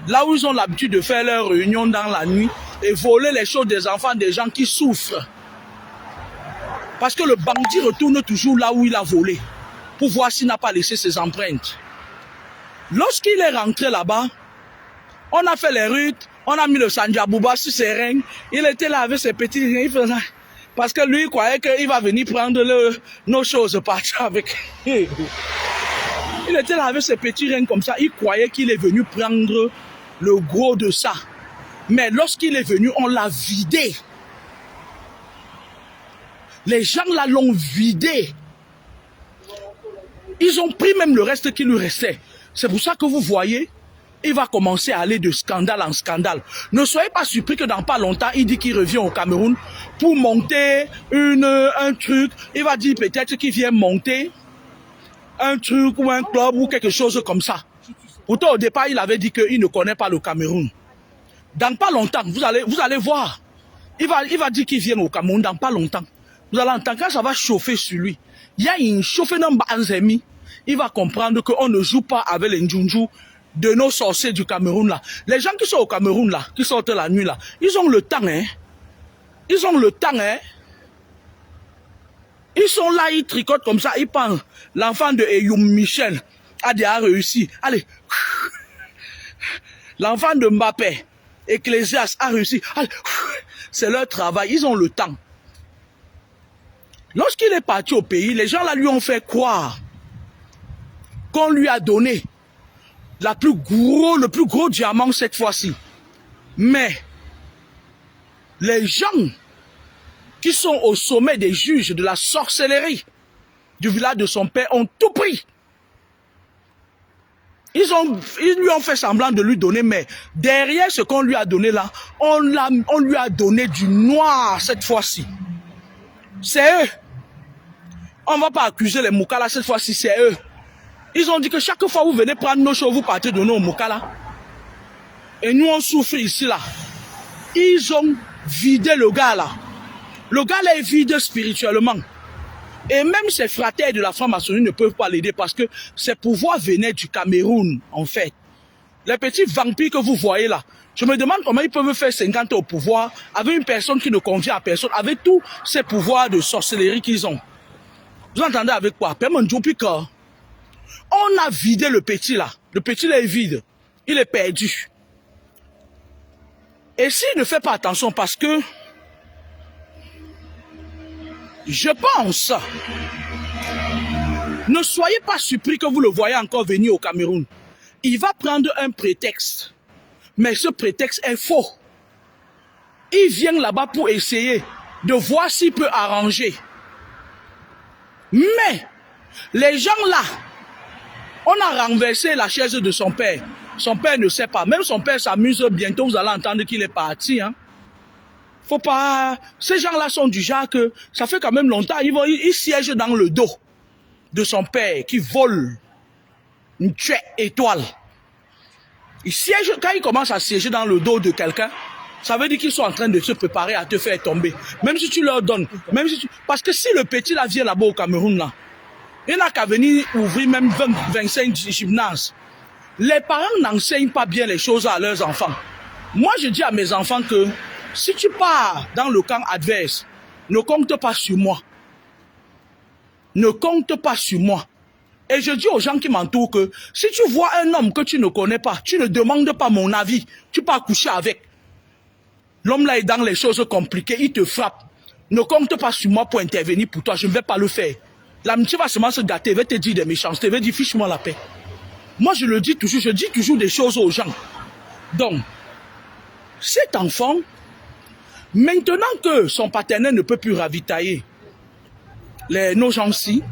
Là où ils ont l'habitude de faire leurs réunions dans la nuit et voler les choses des enfants des gens qui souffrent. Parce que le bandit retourne toujours là où il a volé pour voir s'il n'a pas laissé ses empreintes. Lorsqu'il est rentré là-bas, on a fait les rites, on a mis le Sanjabouba sur ses règnes. Il était là avec ses petits règnes. Parce que lui, il croyait qu'il va venir prendre nos choses, partir avec. Il était là avec ses petits règnes comme ça. Il croyait qu'il est venu prendre le gros de ça. Mais lorsqu'il est venu, on l'a vidé. Les gens là l'ont vidé. Ils ont pris même le reste qui lui restait. C'est pour ça que vous voyez, il va commencer à aller de scandale en scandale. Ne soyez pas surpris que dans pas longtemps, il dit qu'il revient au Cameroun pour monter un truc. Il va dire peut-être qu'il vient monter un truc ou un club ou quelque chose comme ça. Pourtant, au départ, il avait dit qu'il ne connaît pas le Cameroun. Dans pas longtemps, vous allez voir. Il va dire qu'il vient au Cameroun dans pas longtemps. Vous allez entendre quand ça va chauffer sur lui. Il y a une chauffe dans Banzemi. Il va comprendre qu'on ne joue pas avec les Njunju de nos sorciers du Cameroun là. Les gens qui sont au Cameroun là, qui sortent la nuit là, ils ont le temps, hein. Ils ont le temps, hein. Ils sont là, ils tricotent comme ça, ils pensent. L'enfant de Eyoum Michel a déjà réussi. Allez. L'enfant de Mbappé, Ecclésias, a réussi. Allez. C'est leur travail, ils ont le temps. Lorsqu'il est parti au pays, les gens là lui ont fait croire qu'on lui a donné le plus gros diamant cette fois-ci. Mais les gens qui sont au sommet des juges de la sorcellerie du village de son père ont tout pris. Ils lui ont fait semblant de lui donner, mais derrière ce qu'on lui a donné là, on lui a donné du noir cette fois-ci. C'est eux. On ne va pas accuser les Moukala cette fois-ci, c'est eux. Ils ont dit que chaque fois que vous venez prendre nos choses, vous partez donner aux Moukala. Et nous, on souffre ici là. Ils ont vidé le gars là. Le gars là est vide spirituellement. Et même ses frères de la franc-maçonnerie ne peuvent pas l'aider parce que ses pouvoirs venaient du Cameroun, en fait. Les petits vampires que vous voyez là, je me demande comment ils peuvent faire 50 ans au pouvoir avec une personne qui ne convient à personne, avec tous ces pouvoirs de sorcellerie qu'ils ont. Vous entendez avec quoi? On a vidé le petit là. Le petit là est vide. Il est perdu. Et s'il ne fait pas attention parce que je pense, ne soyez pas surpris que vous le voyez encore venir au Cameroun. Il va prendre un prétexte. Mais ce prétexte est faux. Il vient là-bas pour essayer de voir s'il peut arranger. Mais les gens là, on a renversé la chaise de son père. Son père ne sait pas. Même son père s'amuse bientôt. Vous allez entendre qu'il est parti. Hein. Faut pas. Ces gens-là sont du genre que ça fait quand même longtemps. Ils siègent dans le dos de son père qui vole une étoile. Ils siègent, quand ils commencent à siéger dans le dos de quelqu'un, ça veut dire qu'ils sont en train de se préparer à te faire tomber. Même si tu leur donnes. Même si parce que si le petit là vient là-bas au Cameroun, là, il n'a qu'à venir ouvrir même 25 gymnases. Les parents n'enseignent pas bien les choses à leurs enfants. Moi, je dis à mes enfants que si tu pars dans le camp adverse, ne compte pas sur moi. Ne compte pas sur moi. Et je dis aux gens qui m'entourent que si tu vois un homme que tu ne connais pas, tu ne demandes pas mon avis, tu peux coucher avec. L'homme là est dans les choses compliquées, il te frappe. Ne compte pas sur moi pour intervenir pour toi, je ne vais pas le faire. L'amitié va seulement se gâter, il va te dire des méchancetés, il va dire fiche-moi la paix. Moi je le dis toujours, je dis toujours des choses aux gens. Donc, cet enfant, maintenant que son partenaire ne peut plus ravitailler nos gens-ci,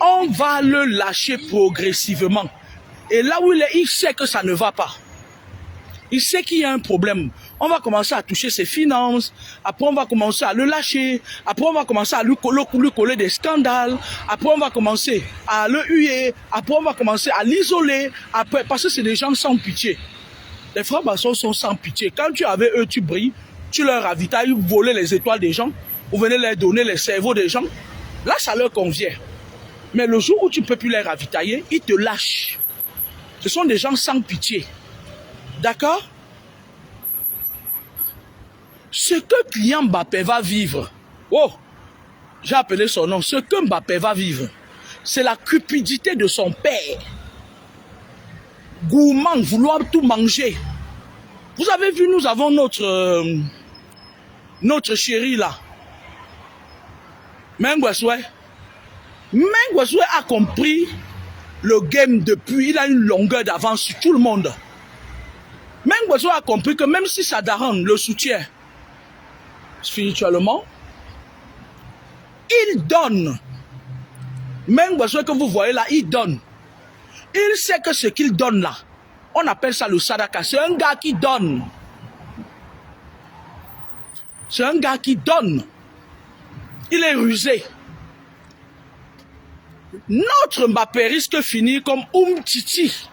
on va le lâcher progressivement. Et là où il est, il sait que ça ne va pas. Il sait qu'il y a un problème. On va commencer à toucher ses finances. Après, on va commencer à le lâcher. Après, on va commencer à lui coller des scandales. Après, on va commencer à le huer. Après, on va commencer à l'isoler. Après, parce que c'est des gens sans pitié. Les francs-maçons sont sans pitié. Quand tu es avec eux, tu brilles. Tu leur ravitailles, vous volez les étoiles des gens. Vous venez leur donner les cerveaux des gens. Là, ça leur convient. Mais le jour où tu ne peux plus les ravitailler, ils te lâchent. Ce sont des gens sans pitié. D'accord? Ce que client Mbappé va vivre, oh, j'ai appelé son nom, ce que Mbappé va vivre, c'est la cupidité de son père. Gourmand, vouloir tout manger. Vous avez vu, nous avons notre chéri là. Mengweswe. Mengweswe a compris le game depuis, il a une longueur d'avance sur tout le monde. Mengweswe a compris que même si Sadaran le soutient spirituellement, il donne. Mengweswe que vous voyez là, il donne. Il sait que ce qu'il donne là, on appelle ça le sadaka. C'est un gars qui donne. C'est un gars qui donne. Il est rusé. Notre Mbappé risque de finir comme Titi.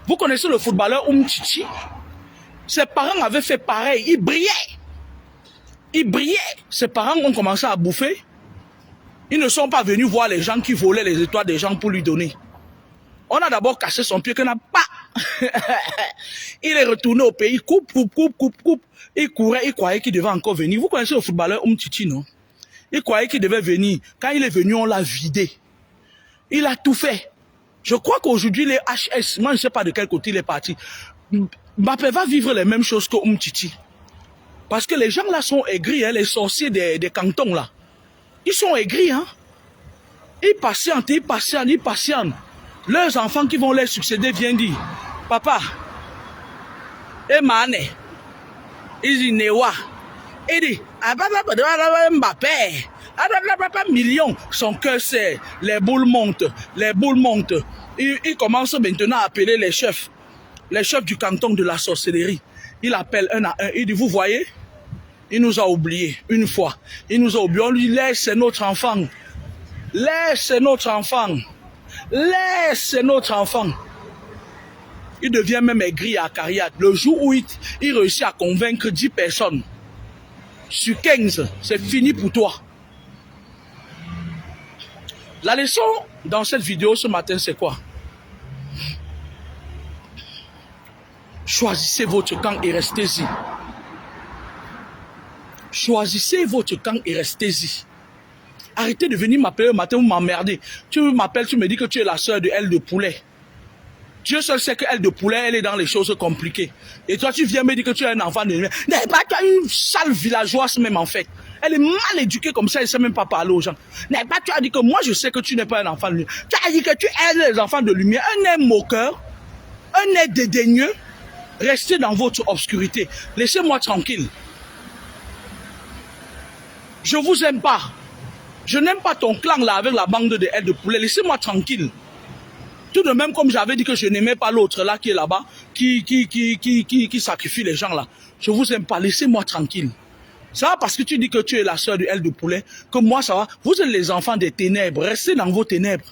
Vous connaissez le footballeur Titi? Ses parents avaient fait pareil. Il brillait. Il brillait. Ses parents ont commencé à bouffer. Ils ne sont pas venus voir les gens qui volaient les étoiles des gens pour lui donner. On a d'abord cassé son pied, qu'on n'a pas. Il est retourné au pays, coupe. Il courait, il croyait qu'il devait encore venir. Vous connaissez le footballeur Titi, non? Il croyait qu'il devait venir. Quand il est venu, on l'a vidé. Il a tout fait. Je crois qu'aujourd'hui, les HS, moi je ne sais pas de quel côté il est parti. Mbappé va vivre les mêmes choses que Umtiti. Parce que les gens là sont aigris, hein, les sorciers des cantons là. Ils sont aigris, hein. Ils patientent, ils patientent, ils patientent. Leurs enfants qui vont les succéder viennent dire, papa, et Mane, ils disent Newa. Il dit, Mbappé, millions. Son cœur c'est, les boules montent, les boules montent. Il commence maintenant à appeler les chefs du canton de la sorcellerie. Il appelle un à un, il dit, vous voyez, il nous a oubliés une fois. Il nous a oubliés, on lui laisse, c'est notre enfant. Laisse notre enfant. Laisse notre enfant. Il devient même aigri à Cariat. Le jour où il réussit à convaincre 10 personnes, sur 15, c'est fini pour toi. La leçon dans cette vidéo ce matin, c'est quoi? Choisissez votre camp et restez-y. Choisissez votre camp et restez-y. Arrêtez de venir m'appeler le matin ou m'emmerder. Tu m'appelles, tu me dis que tu es la sœur de Aile de Poulet. Dieu seul sait que Aile de Poulet, elle est dans les choses compliquées. Et toi, tu viens me dire que tu es un enfant de lumière. N'est pas, tu as une sale villageoise même en fait. Elle est mal éduquée comme ça, elle ne sait même pas parler aux gens. N'est pas, tu as dit que moi je sais que tu n'es pas un enfant de lumière. Tu as dit que tu aides les enfants de lumière. Un nez moqueur, un nez dédaigneux. Restez dans votre obscurité. Laissez-moi tranquille. Je vous aime pas. Je n'aime pas ton clan là avec la bande de Aile de Poulet. Laissez-moi tranquille. Tout de même comme j'avais dit que je n'aimais pas l'autre là qui est là-bas, qui sacrifie les gens là. Je vous aime pas. Laissez-moi tranquille. Ça va parce que tu dis que tu es la sœur de Aile de Poulet, que moi ça va. Vous êtes les enfants des ténèbres. Restez dans vos ténèbres.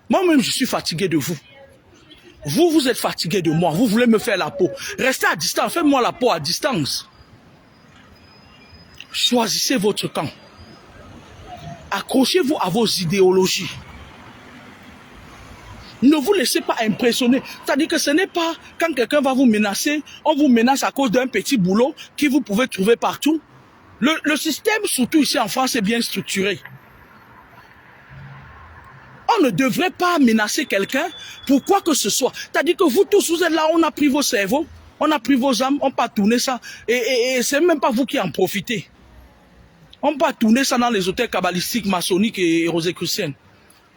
Moi-même je suis fatigué de vous. Vous êtes fatigué de moi. Vous voulez me faire la peau. Restez à distance. Faites-moi la peau à distance. Choisissez votre camp. Accrochez-vous à vos idéologies. Ne vous laissez pas impressionner. C'est-à-dire que ce n'est pas quand quelqu'un va vous menacer, on vous menace à cause d'un petit boulot que vous pouvez trouver partout. Le système, surtout ici en France, est bien structuré. On ne devrait pas menacer quelqu'un pour quoi que ce soit. C'est-à-dire que vous tous, vous êtes là, on a pris vos cerveaux, on a pris vos âmes, on peut tourner ça. Et c'est même pas vous qui en profitez. On peut tourner ça dans les hôtels kabbalistiques, maçonniques et rosicruciennes.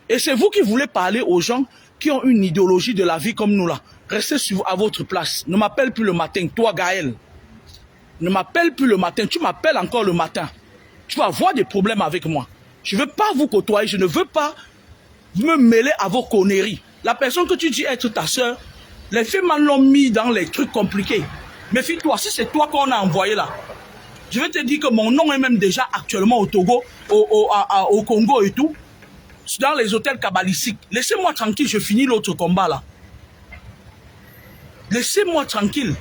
Et c'est vous qui voulez parler aux gens qui ont une idéologie de la vie comme nous là. Restez à votre place. Ne m'appelle plus le matin, toi Gaël. Ne m'appelle plus le matin. Tu m'appelles encore le matin. Tu vas avoir des problèmes avec moi. Je ne veux pas vous côtoyer. Je ne veux pas me mêler à vos conneries. La personne que tu dis être ta soeur, les filles l'ont mis dans les trucs compliqués. Méfie-toi, si c'est toi qu'on a envoyé là, je vais te dire que mon nom est même déjà actuellement au Togo, au Congo et tout, dans les hôtels kabbalistiques. Laissez-moi tranquille, je finis l'autre combat là. Laissez-moi tranquille.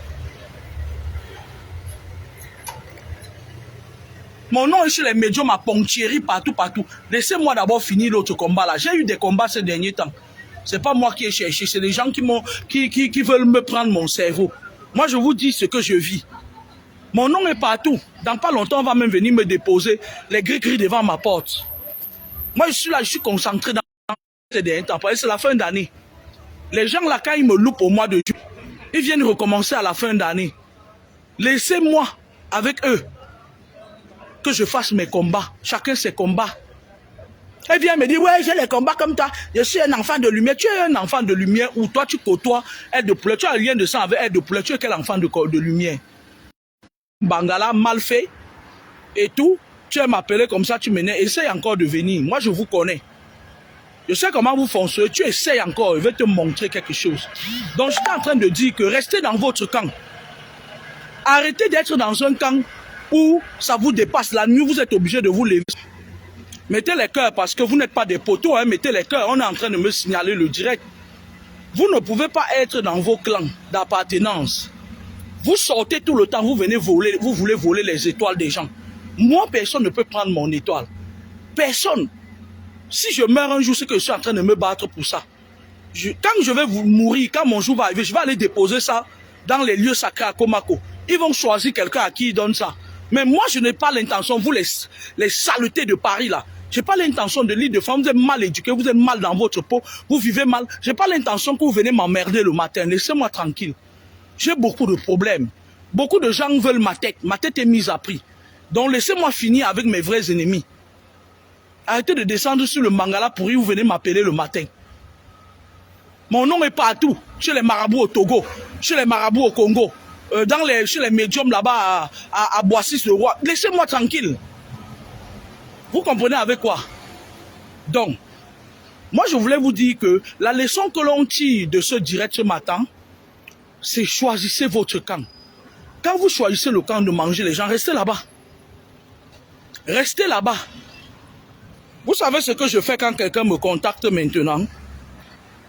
Mon nom est chez les médiums à Pontieri, partout. Laissez-moi d'abord finir l'autre combat là. J'ai eu des combats ces derniers temps. C'est pas moi qui ai cherché, c'est des gens qui veulent me prendre mon cerveau. Moi, je vous dis ce que je vis. Mon nom est partout. Dans pas longtemps, on va même venir me déposer les gris-gris devant ma porte. Moi, je suis là, je suis concentré dans ces derniers temps. C'est la fin d'année. Les gens là, quand ils me loupent au mois de juillet, ils viennent recommencer à la fin d'année. Laissez-moi avec eux que je fasse mes combats. Chacun ses combats. Elle vient me dire, ouais, j'ai les combats comme toi. Je suis un enfant de lumière. Tu es un enfant de lumière ou toi, tu côtoies Aile de Poulet. Tu as un lien de sang avec Aile de Poulet. Tu es quel enfant de lumière? Bangala, mal fait et tout. Tu vas m'appeler comme ça, tu m'énerves. Essaye encore de venir. Moi, je vous connais. Je sais comment vous fonctionnez. Tu essayes encore. Je vais te montrer quelque chose. Donc, je suis en train de dire que restez dans votre camp. Arrêtez d'être dans un camp où ça vous dépasse. La nuit, vous êtes obligé de vous lever. Mettez les cœurs parce que vous n'êtes pas des poteaux. Hein. Mettez les cœurs. On est en train de me signaler le direct. Vous ne pouvez pas être dans vos clans d'appartenance. Vous sortez tout le temps. Vous venez voler. Vous voulez voler les étoiles des gens. Moi, personne ne peut prendre mon étoile. Personne. Si je meurs un jour, c'est que je suis en train de me battre pour ça. Quand je vais mourir, quand mon jour va arriver, je vais aller déposer ça dans les lieux sacrés à Komako. Ils vont choisir quelqu'un à qui ils donnent ça. Mais moi, je n'ai pas l'intention, vous les saletés de Paris là, je n'ai pas l'intention de l'île de femme, vous êtes mal éduqués, vous êtes mal dans votre peau, vous vivez mal. Je n'ai pas l'intention que vous venez m'emmerder le matin, laissez-moi tranquille. J'ai beaucoup de problèmes. Beaucoup de gens veulent ma tête est mise à prix. Donc laissez-moi finir avec mes vrais ennemis. Arrêtez de descendre sur le mangala pourri, vous venez m'appeler le matin. Mon nom est partout, chez les marabouts au Togo, chez les marabouts au Congo. Chez les médiums là-bas à Boissy-le-Roi. Laissez-moi tranquille. Vous comprenez avec quoi? Donc, moi je voulais vous dire que la leçon que l'on tire de ce direct ce matin, c'est choisissez votre camp. Quand vous choisissez le camp de manger les gens, restez là-bas. Restez là-bas. Vous savez ce que je fais quand quelqu'un me contacte maintenant?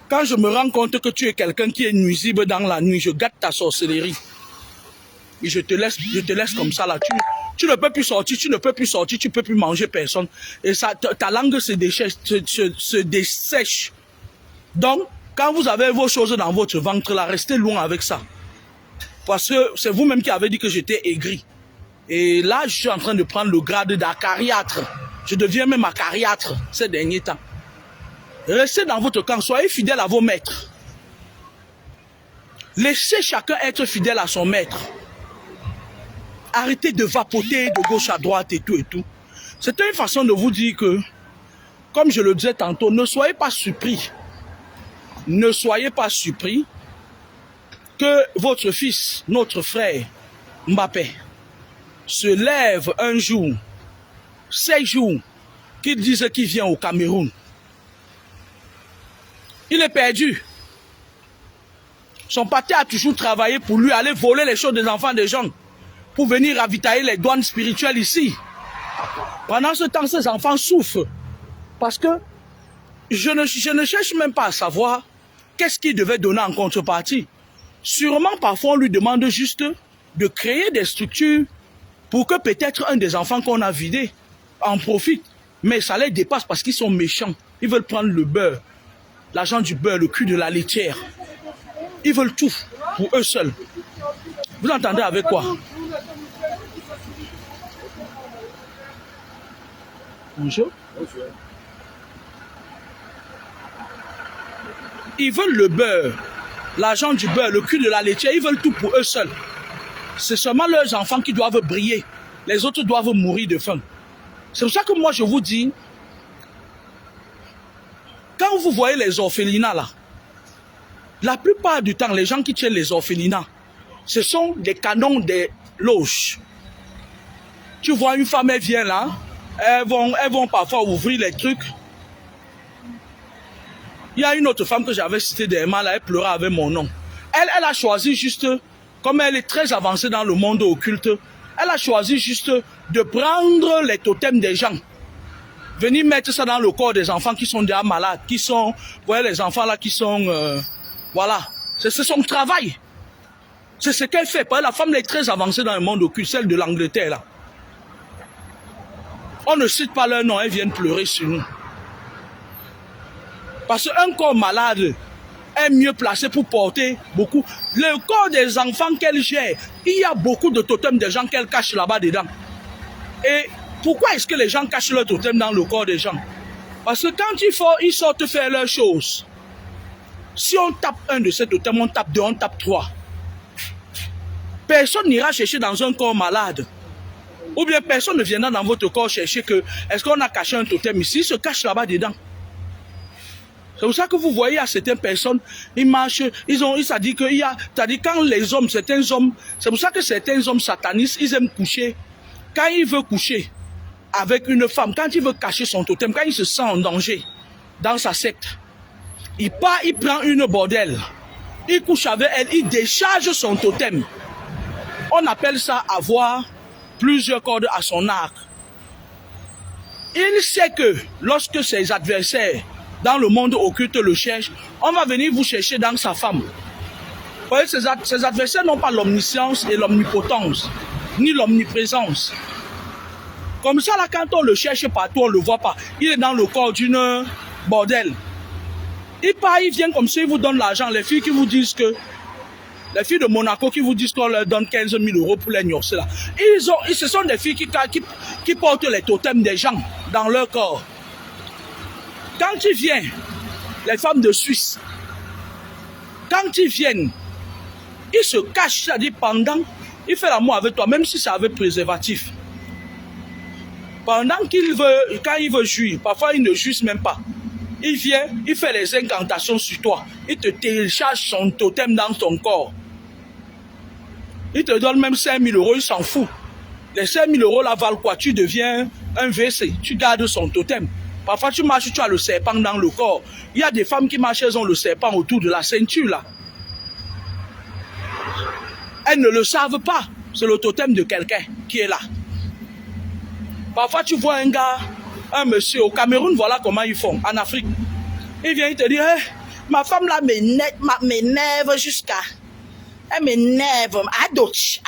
Quand je me rends compte que tu es quelqu'un qui est nuisible dans la nuit, je gâte ta sorcellerie. Et je te laisse comme ça là. Tu ne peux plus sortir, tu ne peux plus manger personne. Et ça, ta langue se dessèche. Donc, quand vous avez vos choses dans votre ventre là, restez loin avec ça. Parce que c'est vous-même qui avez dit que j'étais aigri. Et là, je suis en train de prendre le grade d'acariâtre. Je deviens même acariâtre ces derniers temps. Restez dans votre camp, soyez fidèles à vos maîtres. Laissez chacun être fidèle à son maître. Arrêtez de vapoter de gauche à droite et tout et tout. C'était une façon de vous dire que, comme je le disais tantôt, ne soyez pas surpris. Ne soyez pas surpris que votre fils, notre frère, Mbappé, se lève un jour, 6 jours, qu'il dise qu'il vient au Cameroun. Il est perdu. Son pâté a toujours travaillé pour lui aller voler les choses des enfants des gens, pour venir ravitailler les douanes spirituelles ici. Pendant ce temps, ces enfants souffrent. Parce que je ne cherche même pas à savoir qu'est-ce qu'il devait donner en contrepartie. Sûrement, parfois, on lui demande juste de créer des structures pour que peut-être un des enfants qu'on a vidé en profite. Mais ça les dépasse parce qu'ils sont méchants. Ils veulent prendre le beurre, l'argent du beurre, le cul de la laitière. Ils veulent tout pour eux seuls. Vous entendez avec quoi? Bonjour. Ils veulent le beurre, l'argent du beurre, le cul de la laitière. Ils veulent tout pour eux seuls. C'est seulement leurs enfants qui doivent briller. Les autres doivent mourir de faim. C'est pour ça que moi je vous dis, quand vous voyez les orphelinats là, la plupart du temps, les gens qui tiennent les orphelinats, ce sont des canons des loges. Tu vois une femme, elle vient là, elles vont parfois ouvrir les trucs. Il y a une autre femme que j'avais citée dernièrement, là, elle pleurait avec mon nom. Elle a choisi juste, comme elle est très avancée dans le monde occulte, elle a choisi juste de prendre les totems des gens. Venir mettre ça dans le corps des enfants qui sont déjà malades, qui sont, vous voyez les enfants là qui sont, voilà, c'est son travail. C'est ce qu'elle fait. Parce que la femme est très avancée dans le monde occulte, celle de l'Angleterre là. On ne cite pas leur nom, elles viennent pleurer sur nous. Parce qu'un corps malade est mieux placé pour porter beaucoup. Le corps des enfants qu'elle gère, il y a beaucoup de totems des gens qu'elle cache là-bas dedans. Et pourquoi est-ce que les gens cachent leurs totems dans le corps des gens? Parce que quand ils sortent faire leurs choses, si on tape un de ces totems, on tape deux, on tape trois. Personne n'ira chercher dans un corps malade. Ou bien personne ne viendra dans votre corps chercher que est-ce qu'on a caché un totem ici, il se cache là-bas dedans. C'est pour ça que vous voyez à certaines personnes, ils marchent, ça dit qu'il y a, c'est-à-dire quand les hommes, certains hommes, c'est pour ça que certains hommes satanistes, ils aiment coucher. Quand il veut coucher avec une femme, quand il veut cacher son totem, quand il se sent en danger dans sa secte, il part, il prend une bordelle, il couche avec elle, il décharge son totem. On appelle ça avoir plusieurs cordes à son arc. Il sait que lorsque ses adversaires dans le monde occulte le cherchent, on va venir vous chercher dans sa femme. Vous voyez, ses adversaires n'ont pas l'omniscience et l'omnipotence, ni l'omniprésence. Comme ça, là, quand on le cherche partout, on ne le voit pas. Il est dans le corps d'une bordelle. Il part, il vient comme ça, il vous donne l'argent. Les filles qui vous disent que Les filles de Monaco qui vous disent qu'on leur donne 15 000 € pour les gnosser là. Ce sont des filles qui portent les totems des gens dans leur corps. Quand ils viennent, les femmes de Suisse, quand ils viennent, ils se cachent, c'est-à-dire pendant, ils font l'amour avec toi, même si c'est avec préservatif. Pendant quand il veut jouir, parfois il ne jouisse même pas. Il vient, il fait les incantations sur toi. Il te télécharge son totem dans ton corps. Il te donne même 5 000 €, il s'en fout. Les 5 000 € là valent quoi? Tu deviens un WC, tu gardes son totem. Parfois tu marches, tu as le serpent dans le corps. Il y a des femmes qui marchent, elles ont le serpent autour de la ceinture là. Elles ne le savent pas. C'est le totem de quelqu'un qui est là. Parfois tu vois un gars, un monsieur au Cameroun, voilà comment ils font, en Afrique. Il vient, il te dit, hey, ma femme là m'énerve jusqu'à... Elle m'énerve. Adoche.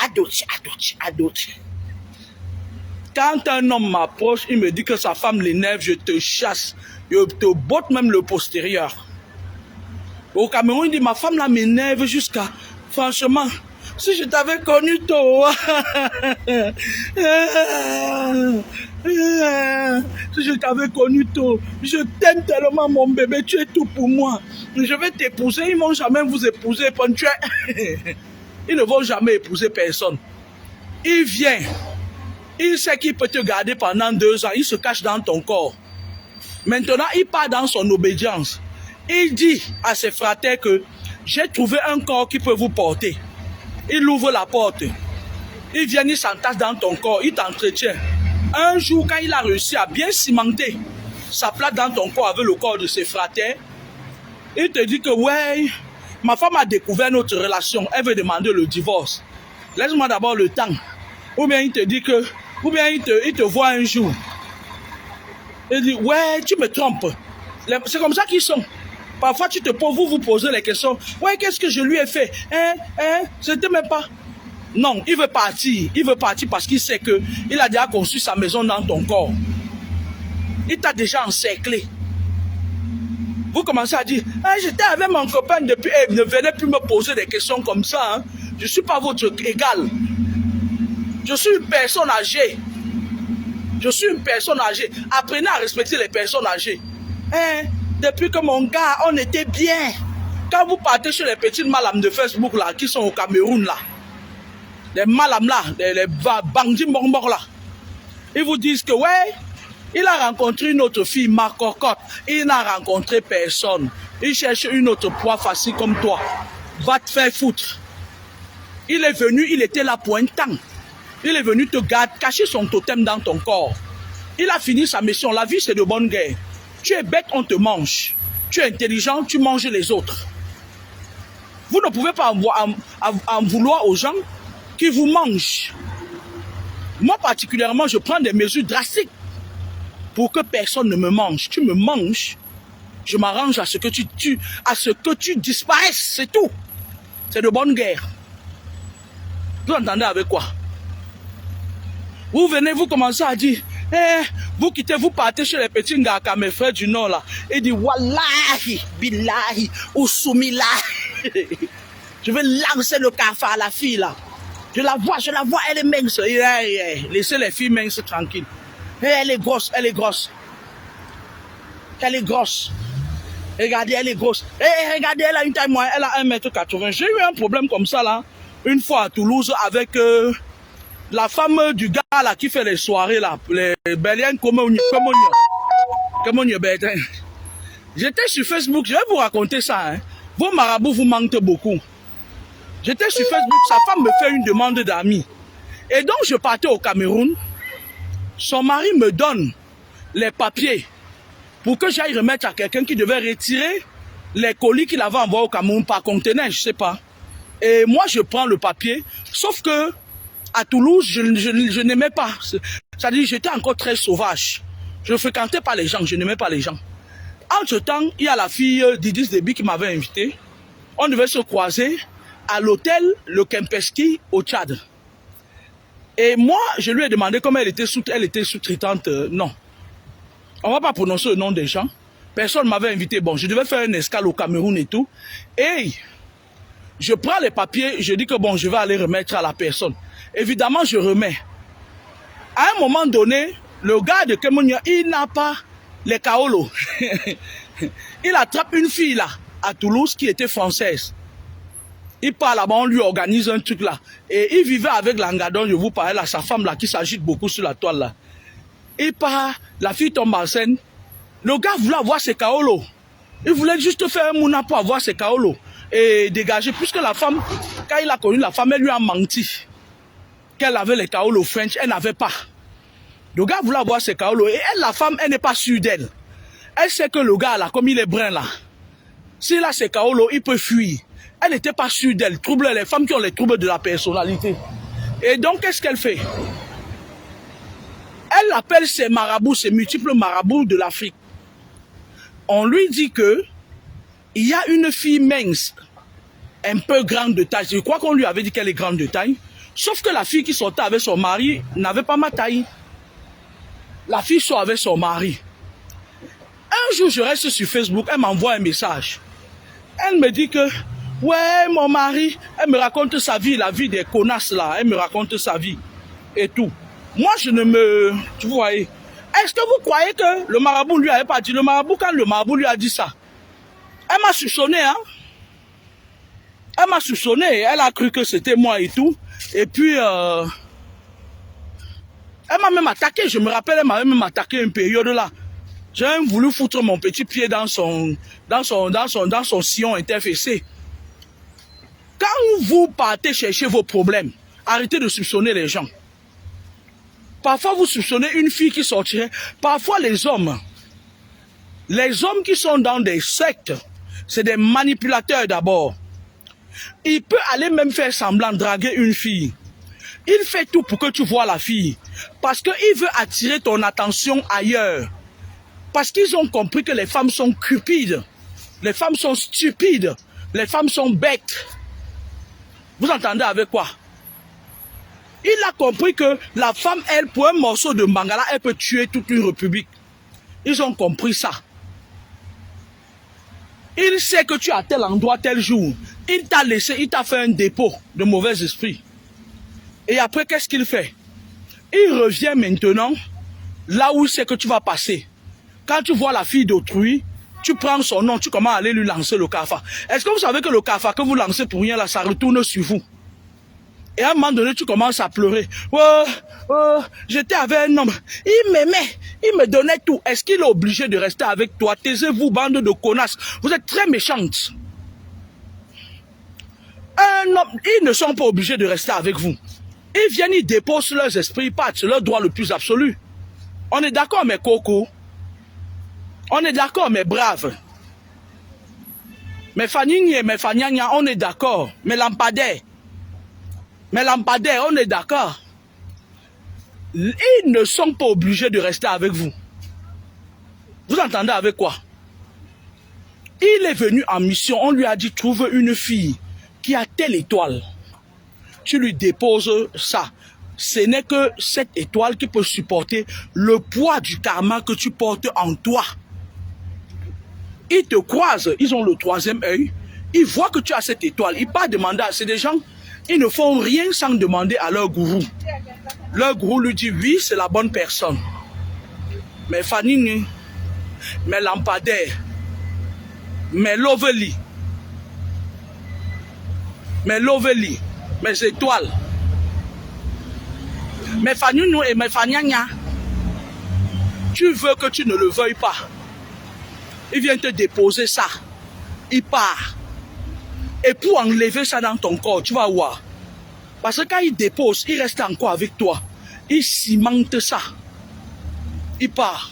Quand un homme m'approche, il me dit que sa femme l'énerve, je te chasse. Je te botte même le postérieur. Au Cameroun, il dit, ma femme là m'énerve jusqu'à... Franchement, si je t'avais connu tôt... Si je t'avais connu tôt, je t'aime tellement mon bébé, tu es tout pour moi. Je vais t'épouser, ils ne vont jamais vous épouser, ponctuel. Ils ne vont jamais épouser personne. Il vient, il sait qu'il peut te garder pendant 2 ans, il se cache dans ton corps. Maintenant, il part dans son obédience. Il dit à ses frères que j'ai trouvé un corps qui peut vous porter. Il ouvre la porte. Il vient, il s'entasse dans ton corps, il t'entretient. Un jour, quand il a réussi à bien cimenter sa place dans ton corps avec le corps de ses fratres, il te dit que, ouais, ma femme a découvert notre relation, elle veut demander le divorce. Laisse-moi d'abord le temps. Ou bien il te dit que, ou bien il te voit un jour. Il dit, ouais, tu me trompes. C'est comme ça qu'ils sont. Parfois, tu te poses, vous posez les questions. Ouais, qu'est-ce que je lui ai fait? C'était même pas. Non, il veut partir. Il veut partir parce qu'il sait qu'il a déjà construit sa maison dans ton corps. Il t'a déjà encerclé. Vous commencez à dire, j'étais avec mon copain depuis... ne venez plus me poser des questions comme ça. Hein. Je ne suis pas votre égal. Je suis une personne âgée. Je suis une personne âgée. Apprenez à respecter les personnes âgées. Depuis que mon gars, on était bien. Quand vous partez chez les petites madames de Facebook là, qui sont au Cameroun là, les madames là, les bandits morts là, ils vous disent que ouais, il a rencontré une autre fille, ma cocotte. Il n'a rencontré personne. Il cherche une autre proie facile comme toi. Va te faire foutre. Il est venu, il était là pour un temps. Il est venu te garder, cacher son totem dans ton corps. Il a fini sa mission. La vie, c'est de bonne guerre. Tu es bête, on te mange. Tu es intelligent, tu manges les autres. Vous ne pouvez pas en vouloir aux gens qui vous mangent. Moi, particulièrement, je prends des mesures drastiques pour que personne ne me mange. Tu me manges, je m'arrange à ce que tu disparaisses, c'est tout. C'est de bonne guerre. Vous entendez avec quoi? Vous venez, vous commencez à dire, vous quittez, vous partez chez les petits Ngaka, mes frères du Nord là, et dit, Wallahi, Billahi, Ousoumila. Je vais lancer le cafard à la fille là. Je la vois, elle est mince. Laissez les filles minces tranquilles. Elle est grosse. Regardez, elle est grosse. Regardez, elle a une taille moyenne, elle a 1,80 m. J'ai eu un problème comme ça là, une fois à Toulouse avec la femme du gars là qui fait les soirées là, les Béliens comme J'étais sur Facebook, je vais vous raconter ça. Hein. Vos marabouts vous mentent beaucoup. J'étais sur Facebook, sa femme me fait une demande d'amis. Et donc je partais au Cameroun. Son mari me donne les papiers pour que j'aille remettre à quelqu'un qui devait retirer les colis qu'il avait envoyés au Cameroun par conteneur, je ne sais pas. Et moi, je prends le papier, sauf que à Toulouse, je n'aimais pas. C'est-à-dire, j'étais encore très sauvage. Je ne fréquentais pas les gens, je n'aimais pas les gens. Entre-temps, il y a la fille d'Idriss Déby qui m'avait invité. On devait se croiser à l'hôtel Le Kempinski au Tchad. Et moi, je lui ai demandé comment elle était sous-traitante. Non. On ne va pas prononcer le nom des gens. Personne ne m'avait invité. Bon, je devais faire une escale au Cameroun et tout. Et Je prends les papiers, je dis que bon, je vais aller remettre à la personne. Évidemment, je remets. À un moment donné, le gars de Kemonia, il n'a pas les kaolo. Il attrape une fille là, à Toulouse, qui était française. Il part là-bas, on lui organise un truc là. Et il vivait avec l'Angadon, je vous parlais là, sa femme là, qui s'agite beaucoup sur la toile là. Il part, la fille tombe enceinte. Le gars voulait avoir ses kaolo. Il voulait juste faire un mouna pour avoir ses kaolo. Et dégager, puisque la femme, quand il a connu la femme, elle lui a menti. Qu'elle avait les kaolo French, elle n'avait pas. Le gars voulait avoir ses kaolo. Et elle, la femme, elle n'est pas sûre d'elle. Elle sait que le gars là, comme il est brun là, s'il a ses kaolo, il peut fuir. Elle n'était pas sûre d'elle. Trouble les femmes qui ont les troubles de la personnalité. Et donc, qu'est-ce qu'elle fait? Elle appelle ses marabouts, ses multiples marabouts de l'Afrique. On lui dit que il y a une fille mince, un peu grande de taille. Je crois qu'on lui avait dit qu'elle est grande de taille. Sauf que la fille qui sortait avec son mari n'avait pas ma taille. La fille sort avec son mari. Un jour, je reste sur Facebook, elle m'envoie un message. Elle me dit que, ouais, mon mari, elle me raconte sa vie, la vie des connasses là. Elle me raconte sa vie et tout. Moi, je ne me... Tu vois, est-ce que vous croyez que le marabout lui avait pas dit? Le marabout, quand le marabout lui a dit ça, elle m'a soupçonné, hein. Elle m'a soupçonné, elle a cru que c'était moi et tout. Et puis, elle m'a même attaqué. Je me rappelle, elle m'avait même attaqué une période là. J'ai même voulu foutre mon petit pied dans son sillon interfécé. Quand vous partez chercher vos problèmes, arrêtez de soupçonner les gens. Parfois, vous soupçonnez une fille qui sortirait. Parfois, les hommes qui sont dans des sectes, c'est des manipulateurs d'abord. Il peut aller même faire semblant de draguer une fille. Il fait tout pour que tu vois la fille. Parce qu'il veut attirer ton attention ailleurs. Parce qu'ils ont compris que les femmes sont cupides. Les femmes sont stupides. Les femmes sont bêtes. Vous entendez avec quoi? Il a compris que la femme, elle, pour un morceau de mangala, elle peut tuer toute une république. Ils ont compris ça. Il sait que tu es à tel endroit, tel jour. Il t'a laissé, il t'a fait un dépôt de mauvais esprit. Et après, qu'est-ce qu'il fait? Il revient maintenant là où il sait que tu vas passer. Quand tu vois la fille d'autrui, tu prends son nom, tu commences à aller lui lancer le cafard. Est-ce que vous savez que le cafard que vous lancez pour rien, là, ça retourne sur vous? Et à un moment donné, tu commences à pleurer. Oh, j'étais avec un homme. Il m'aimait. Il me donnait tout. Est-ce qu'il est obligé de rester avec toi? Taisez-vous, bande de connasses. Vous êtes très méchantes. Un homme, ils ne sont pas obligés de rester avec vous. Ils viennent, ils déposent leurs esprits, ils partent. C'est leur droit le plus absolu. On est d'accord, mes cocos. On est d'accord, mes braves. Mes fanignes, mes fanyanya, on est d'accord. Mes lampadaires. Mais lampadaires, on est d'accord. Ils ne sont pas obligés de rester avec vous. Vous entendez avec quoi? Il est venu en mission, on lui a dit trouve une fille qui a telle étoile. Tu lui déposes ça. Ce n'est que cette étoile qui peut supporter le poids du karma que tu portes en toi. Ils te croisent, ils ont le troisième œil. Ils voient que tu as cette étoile. Ils partent demander à ces gens. Ils ne font rien sans demander à leur gourou. Leur gourou lui dit oui, c'est la bonne personne. Mais Fanny, mais lampadaire, mais lovely, mes étoiles, mes Fanny et mes Fanyanya, tu veux que tu ne le veuilles pas. Il vient te déposer ça. Il part. Et pour enlever ça dans ton corps, tu vas voir. Parce que quand il dépose, il reste encore avec toi. Il cimente ça. Il part.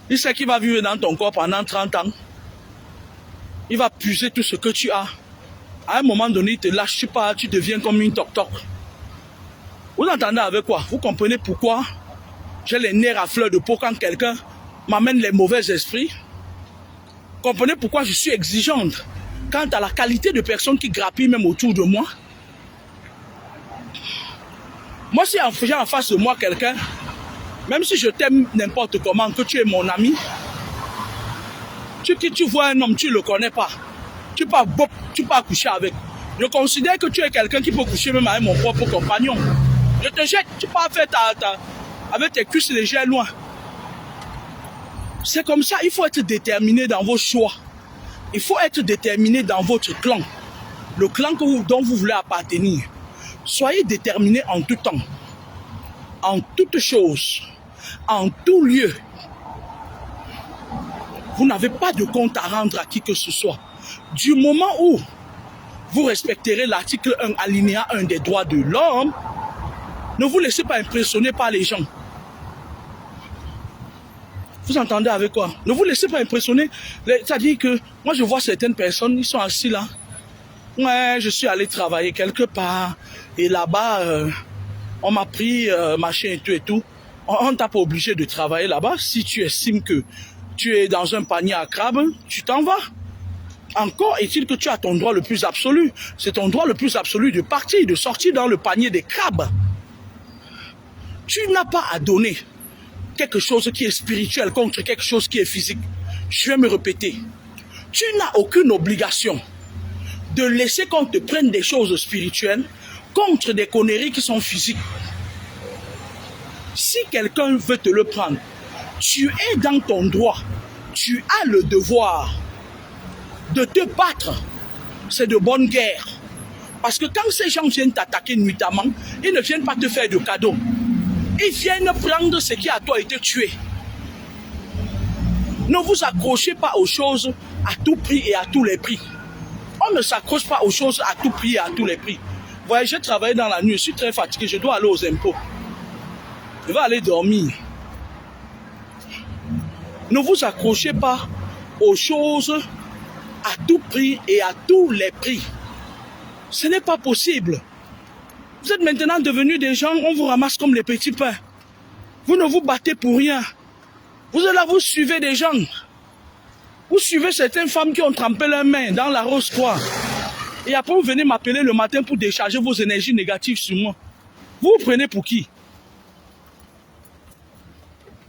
Il sait qu'il va vivre dans ton corps pendant 30 ans. Il va puiser tout ce que tu as. À un moment donné, il te lâche, tu pars, tu deviens comme une toc-toc. Vous entendez avec quoi? Vous comprenez pourquoi j'ai les nerfs à fleur de peau quand quelqu'un m'amène les mauvais esprits? Comprenez pourquoi je suis exigeante quant à la qualité de personnes qui grappillent même autour de moi. Moi, si j'ai en face de moi quelqu'un, même si je t'aime n'importe comment, que tu es mon ami, tu vois un homme, tu ne le connais pas, tu pars coucher avec. Je considère que tu es quelqu'un qui peut coucher même avec mon propre compagnon. Je te jette, tu peux faire avec tes cuisses légères loin. C'est comme ça, il faut être déterminé dans vos choix. Il faut être déterminé dans votre clan. Le clan dont vous voulez appartenir. Soyez déterminé en tout temps. En toutes choses. En tout lieu. Vous n'avez pas de compte à rendre à qui que ce soit. Du moment où vous respecterez l'article 1, alinéa 1 des droits de l'homme, ne vous laissez pas impressionner par les gens. Vous entendez avec quoi? Ne vous laissez pas impressionner. C'est-à-dire que moi je vois certaines personnes, ils sont assis là. Ouais, je suis allé travailler quelque part. Et là-bas, on m'a pris machin et tout et tout. On t'a pas obligé de travailler là-bas. Si tu estimes que tu es dans un panier à crabes, tu t'en vas. Encore est-il que tu as ton droit le plus absolu. C'est ton droit le plus absolu de partir, de sortir dans le panier des crabes. Tu n'as pas à donner quelque chose qui est spirituel contre quelque chose qui est physique. Je vais me répéter. Tu n'as aucune obligation de laisser qu'on te prenne des choses spirituelles contre des conneries qui sont physiques. Si quelqu'un veut te le prendre, tu es dans ton droit. Tu as le devoir de te battre. C'est de bonne guerre. Parce que quand ces gens viennent t'attaquer nuitamment, ils ne viennent pas te faire de cadeaux. Ils viennent prendre ce qui à toi a été tué. Ne vous accrochez pas aux choses à tout prix et à tous les prix. On ne s'accroche pas aux choses à tout prix et à tous les prix. Vous voyez, j'ai travaillé dans la nuit, je suis très fatigué, je dois aller aux impôts. Je vais aller dormir. Ne vous accrochez pas aux choses à tout prix et à tous les prix. Ce n'est pas possible. Vous êtes maintenant devenus des gens, on vous ramasse comme les petits pains. Vous ne vous battez pour rien. Vous êtes là, vous suivez des gens. Vous suivez certaines femmes qui ont trempé leurs mains dans la rose croix. Et après, vous venez m'appeler le matin pour décharger vos énergies négatives sur moi. Vous vous prenez pour qui?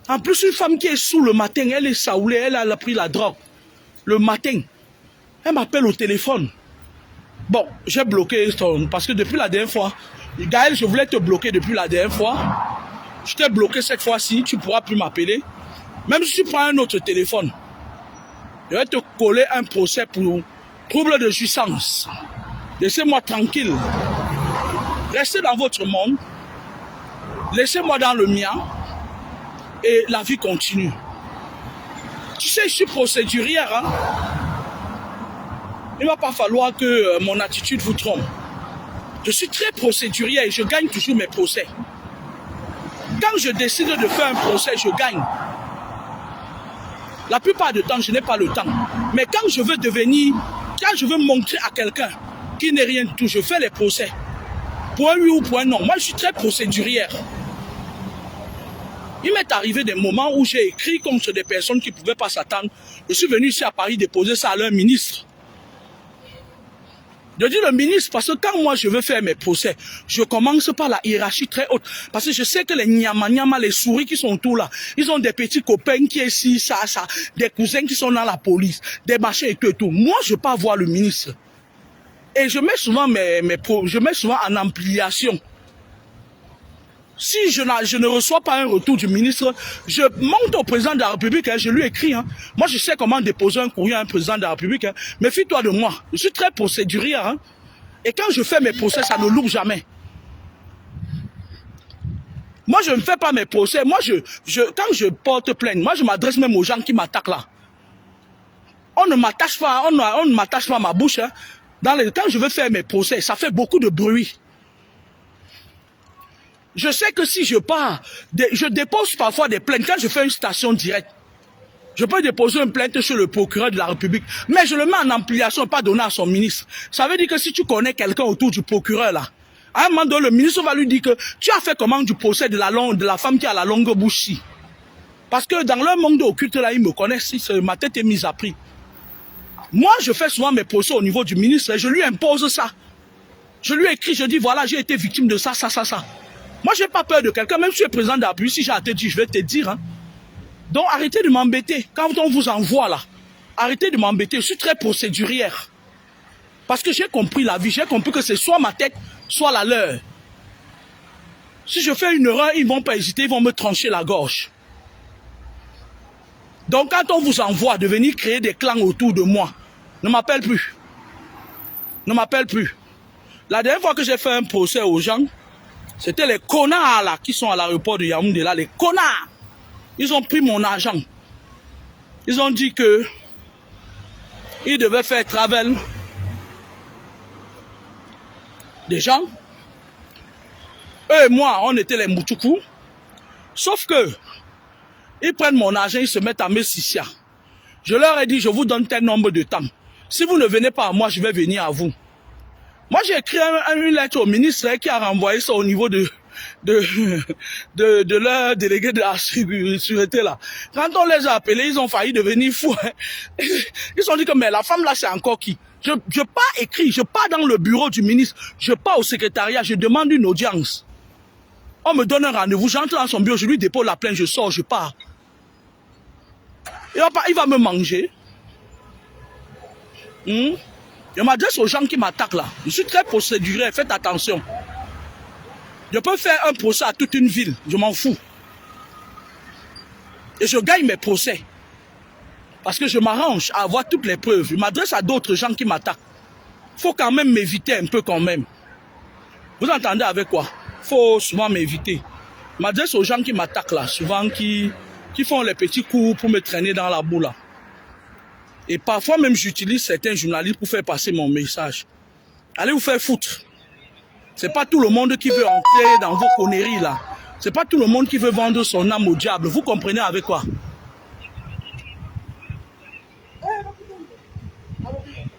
En plus, une femme qui est sous le matin, elle est saoulée, elle a pris la drogue. Le matin, elle m'appelle au téléphone. Bon, j'ai bloqué parce que depuis la dernière fois, Gaël, je voulais te bloquer depuis la dernière fois. Je t'ai bloqué cette fois-ci, tu ne pourras plus m'appeler. Même si tu prends un autre téléphone, je vais te coller un procès pour trouble de jouissance. Laissez-moi tranquille. Restez dans votre monde. Laissez-moi dans le mien. Et la vie continue. Tu sais, je suis procédurière. Hein? Il ne va pas falloir que mon attitude vous trompe. Je suis très procédurière et je gagne toujours mes procès. Quand je décide de faire un procès, je gagne. La plupart du temps, je n'ai pas le temps. Mais quand je veux montrer à quelqu'un qui n'est rien du tout, je fais les procès. Pour un oui ou pour un non. Moi, je suis très procédurière. Il m'est arrivé des moments où j'ai écrit contre des personnes qui ne pouvaient pas s'attendre. Je suis venu ici à Paris déposer ça à leur ministre. Je dis le ministre parce que quand moi je veux faire mes procès, je commence par la hiérarchie très haute. Parce que je sais que les nyama, les souris qui sont tout là, ils ont des petits copains qui sont ici, ça, des cousins qui sont dans la police, des machins et tout et tout. Moi, je ne peux pas voir le ministre. Et je mets souvent je mets souvent en ampliation. Si je ne reçois pas un retour du ministre, je monte au président de la République, hein, je lui écris. Hein. Moi, je sais comment déposer un courrier à un président de la République. Hein. Méfie-toi de moi. Je suis très procédurière. Hein. Et quand je fais mes procès, ça ne lourd jamais. Moi, je ne fais pas mes procès. Moi, quand je porte plainte, moi, je m'adresse même aux gens qui m'attaquent là. On ne m'attache pas, on ne m'attache pas ma bouche. Hein. Quand je veux faire mes procès, ça fait beaucoup de bruit. Je sais que si je pars, je dépose parfois des plaintes. Quand je fais une station directe, je peux déposer une plainte chez le procureur de la République. Mais je le mets en ampliation, pas donner à son ministre. Ça veut dire que si tu connais quelqu'un autour du procureur là, à un moment donné, le ministre va lui dire que tu as fait comment du procès de la femme qui a la longue bouche. Parce que dans leur monde occulte là, ils me connaissent, ma tête est mise à prix. Moi, je fais souvent mes procès au niveau du ministre et je lui impose ça. Je lui écris, je dis voilà, j'ai été victime de ça. Moi, je n'ai pas peur de quelqu'un, même si tu es président de la République, si j'ai à te dire, je vais te dire. Hein. Donc, arrêtez de m'embêter. Quand on vous envoie là, arrêtez de m'embêter. Je suis très procédurière. Parce que j'ai compris la vie, j'ai compris que c'est soit ma tête, soit la leur. Si je fais une erreur, ils ne vont pas hésiter, ils vont me trancher la gorge. Donc quand on vous envoie de venir créer des clans autour de moi, ne m'appelle plus. Ne m'appelle plus. La dernière fois que j'ai fait un procès aux gens, c'était les connards là qui sont à l'aéroport de Yaoundé là, les connards. Ils ont pris mon argent. Ils ont dit que ils devaient faire travel des gens. Eux et moi, on était les Moutoukou. Sauf que ils prennent mon argent, ils se mettent à me sicia. Je leur ai dit, je vous donne tel nombre de temps. Si vous ne venez pas à moi, je vais venir à vous. Moi, j'ai écrit une lettre au ministre qui a renvoyé ça au niveau de leur délégué de la sécurité là. Quand on les a appelés, ils ont failli devenir fous. Hein. Ils ont dit que mais la femme là, c'est encore qui? Je pars écrit, je pars dans le bureau du ministre, je pars au secrétariat, je demande une audience. On me donne un rendez-vous, j'entre dans son bureau, je lui dépose la plainte, je sors, je pars. Il va me manger. Je m'adresse aux gens qui m'attaquent là. Je suis très procédurier, faites attention. Je peux faire un procès à toute une ville, je m'en fous. Et je gagne mes procès. Parce que je m'arrange à avoir toutes les preuves. Je m'adresse à d'autres gens qui m'attaquent. Il faut quand même m'éviter un peu quand même. Vous entendez avec quoi? Il faut souvent m'éviter. Je m'adresse aux gens qui m'attaquent là, souvent qui font les petits coups pour me traîner dans la boue là. Et parfois même j'utilise certains journalistes pour faire passer mon message. Allez vous faire foutre. C'est pas tout le monde qui veut entrer dans vos conneries là. C'est pas tout le monde qui veut vendre son âme au diable. Vous comprenez avec quoi?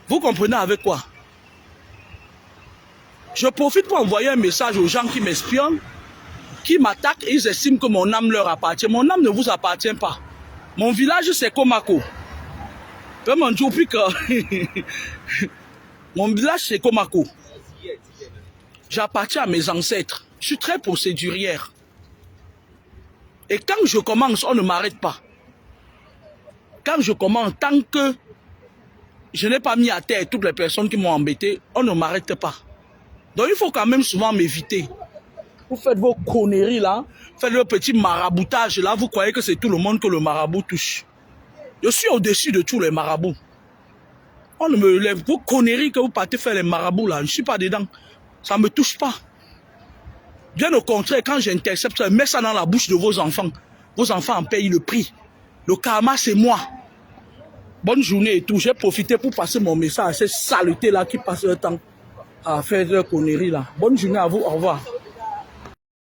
Vous comprenez avec quoi? Je profite pour envoyer un message aux gens qui m'espionnent, qui m'attaquent et ils estiment que mon âme leur appartient. Mon âme ne vous appartient pas. Mon village c'est Komako. Mon village c'est Komako. J'appartiens à mes ancêtres. Je suis très procédurière. Et quand je commence, on ne m'arrête pas. Quand je commence, tant que je n'ai pas mis à terre toutes les personnes qui m'ont embêté, on ne m'arrête pas. Donc il faut quand même souvent m'éviter. Vous faites vos conneries là, faites le petit maraboutage là, vous croyez que c'est tout le monde que le marabout touche. Je suis au-dessus de tous les marabouts. On ne me lève. Vos conneries que vous partez faire les marabouts là, je ne suis pas dedans. Ça ne me touche pas. Bien au contraire, quand j'intercepte ça, mets ça dans la bouche de vos enfants. Vos enfants en payent le prix. Le karma, c'est moi. Bonne journée et tout. J'ai profité pour passer mon message à ces saletés là qui passent le temps à faire leurs conneries là. Bonne journée à vous. Au revoir.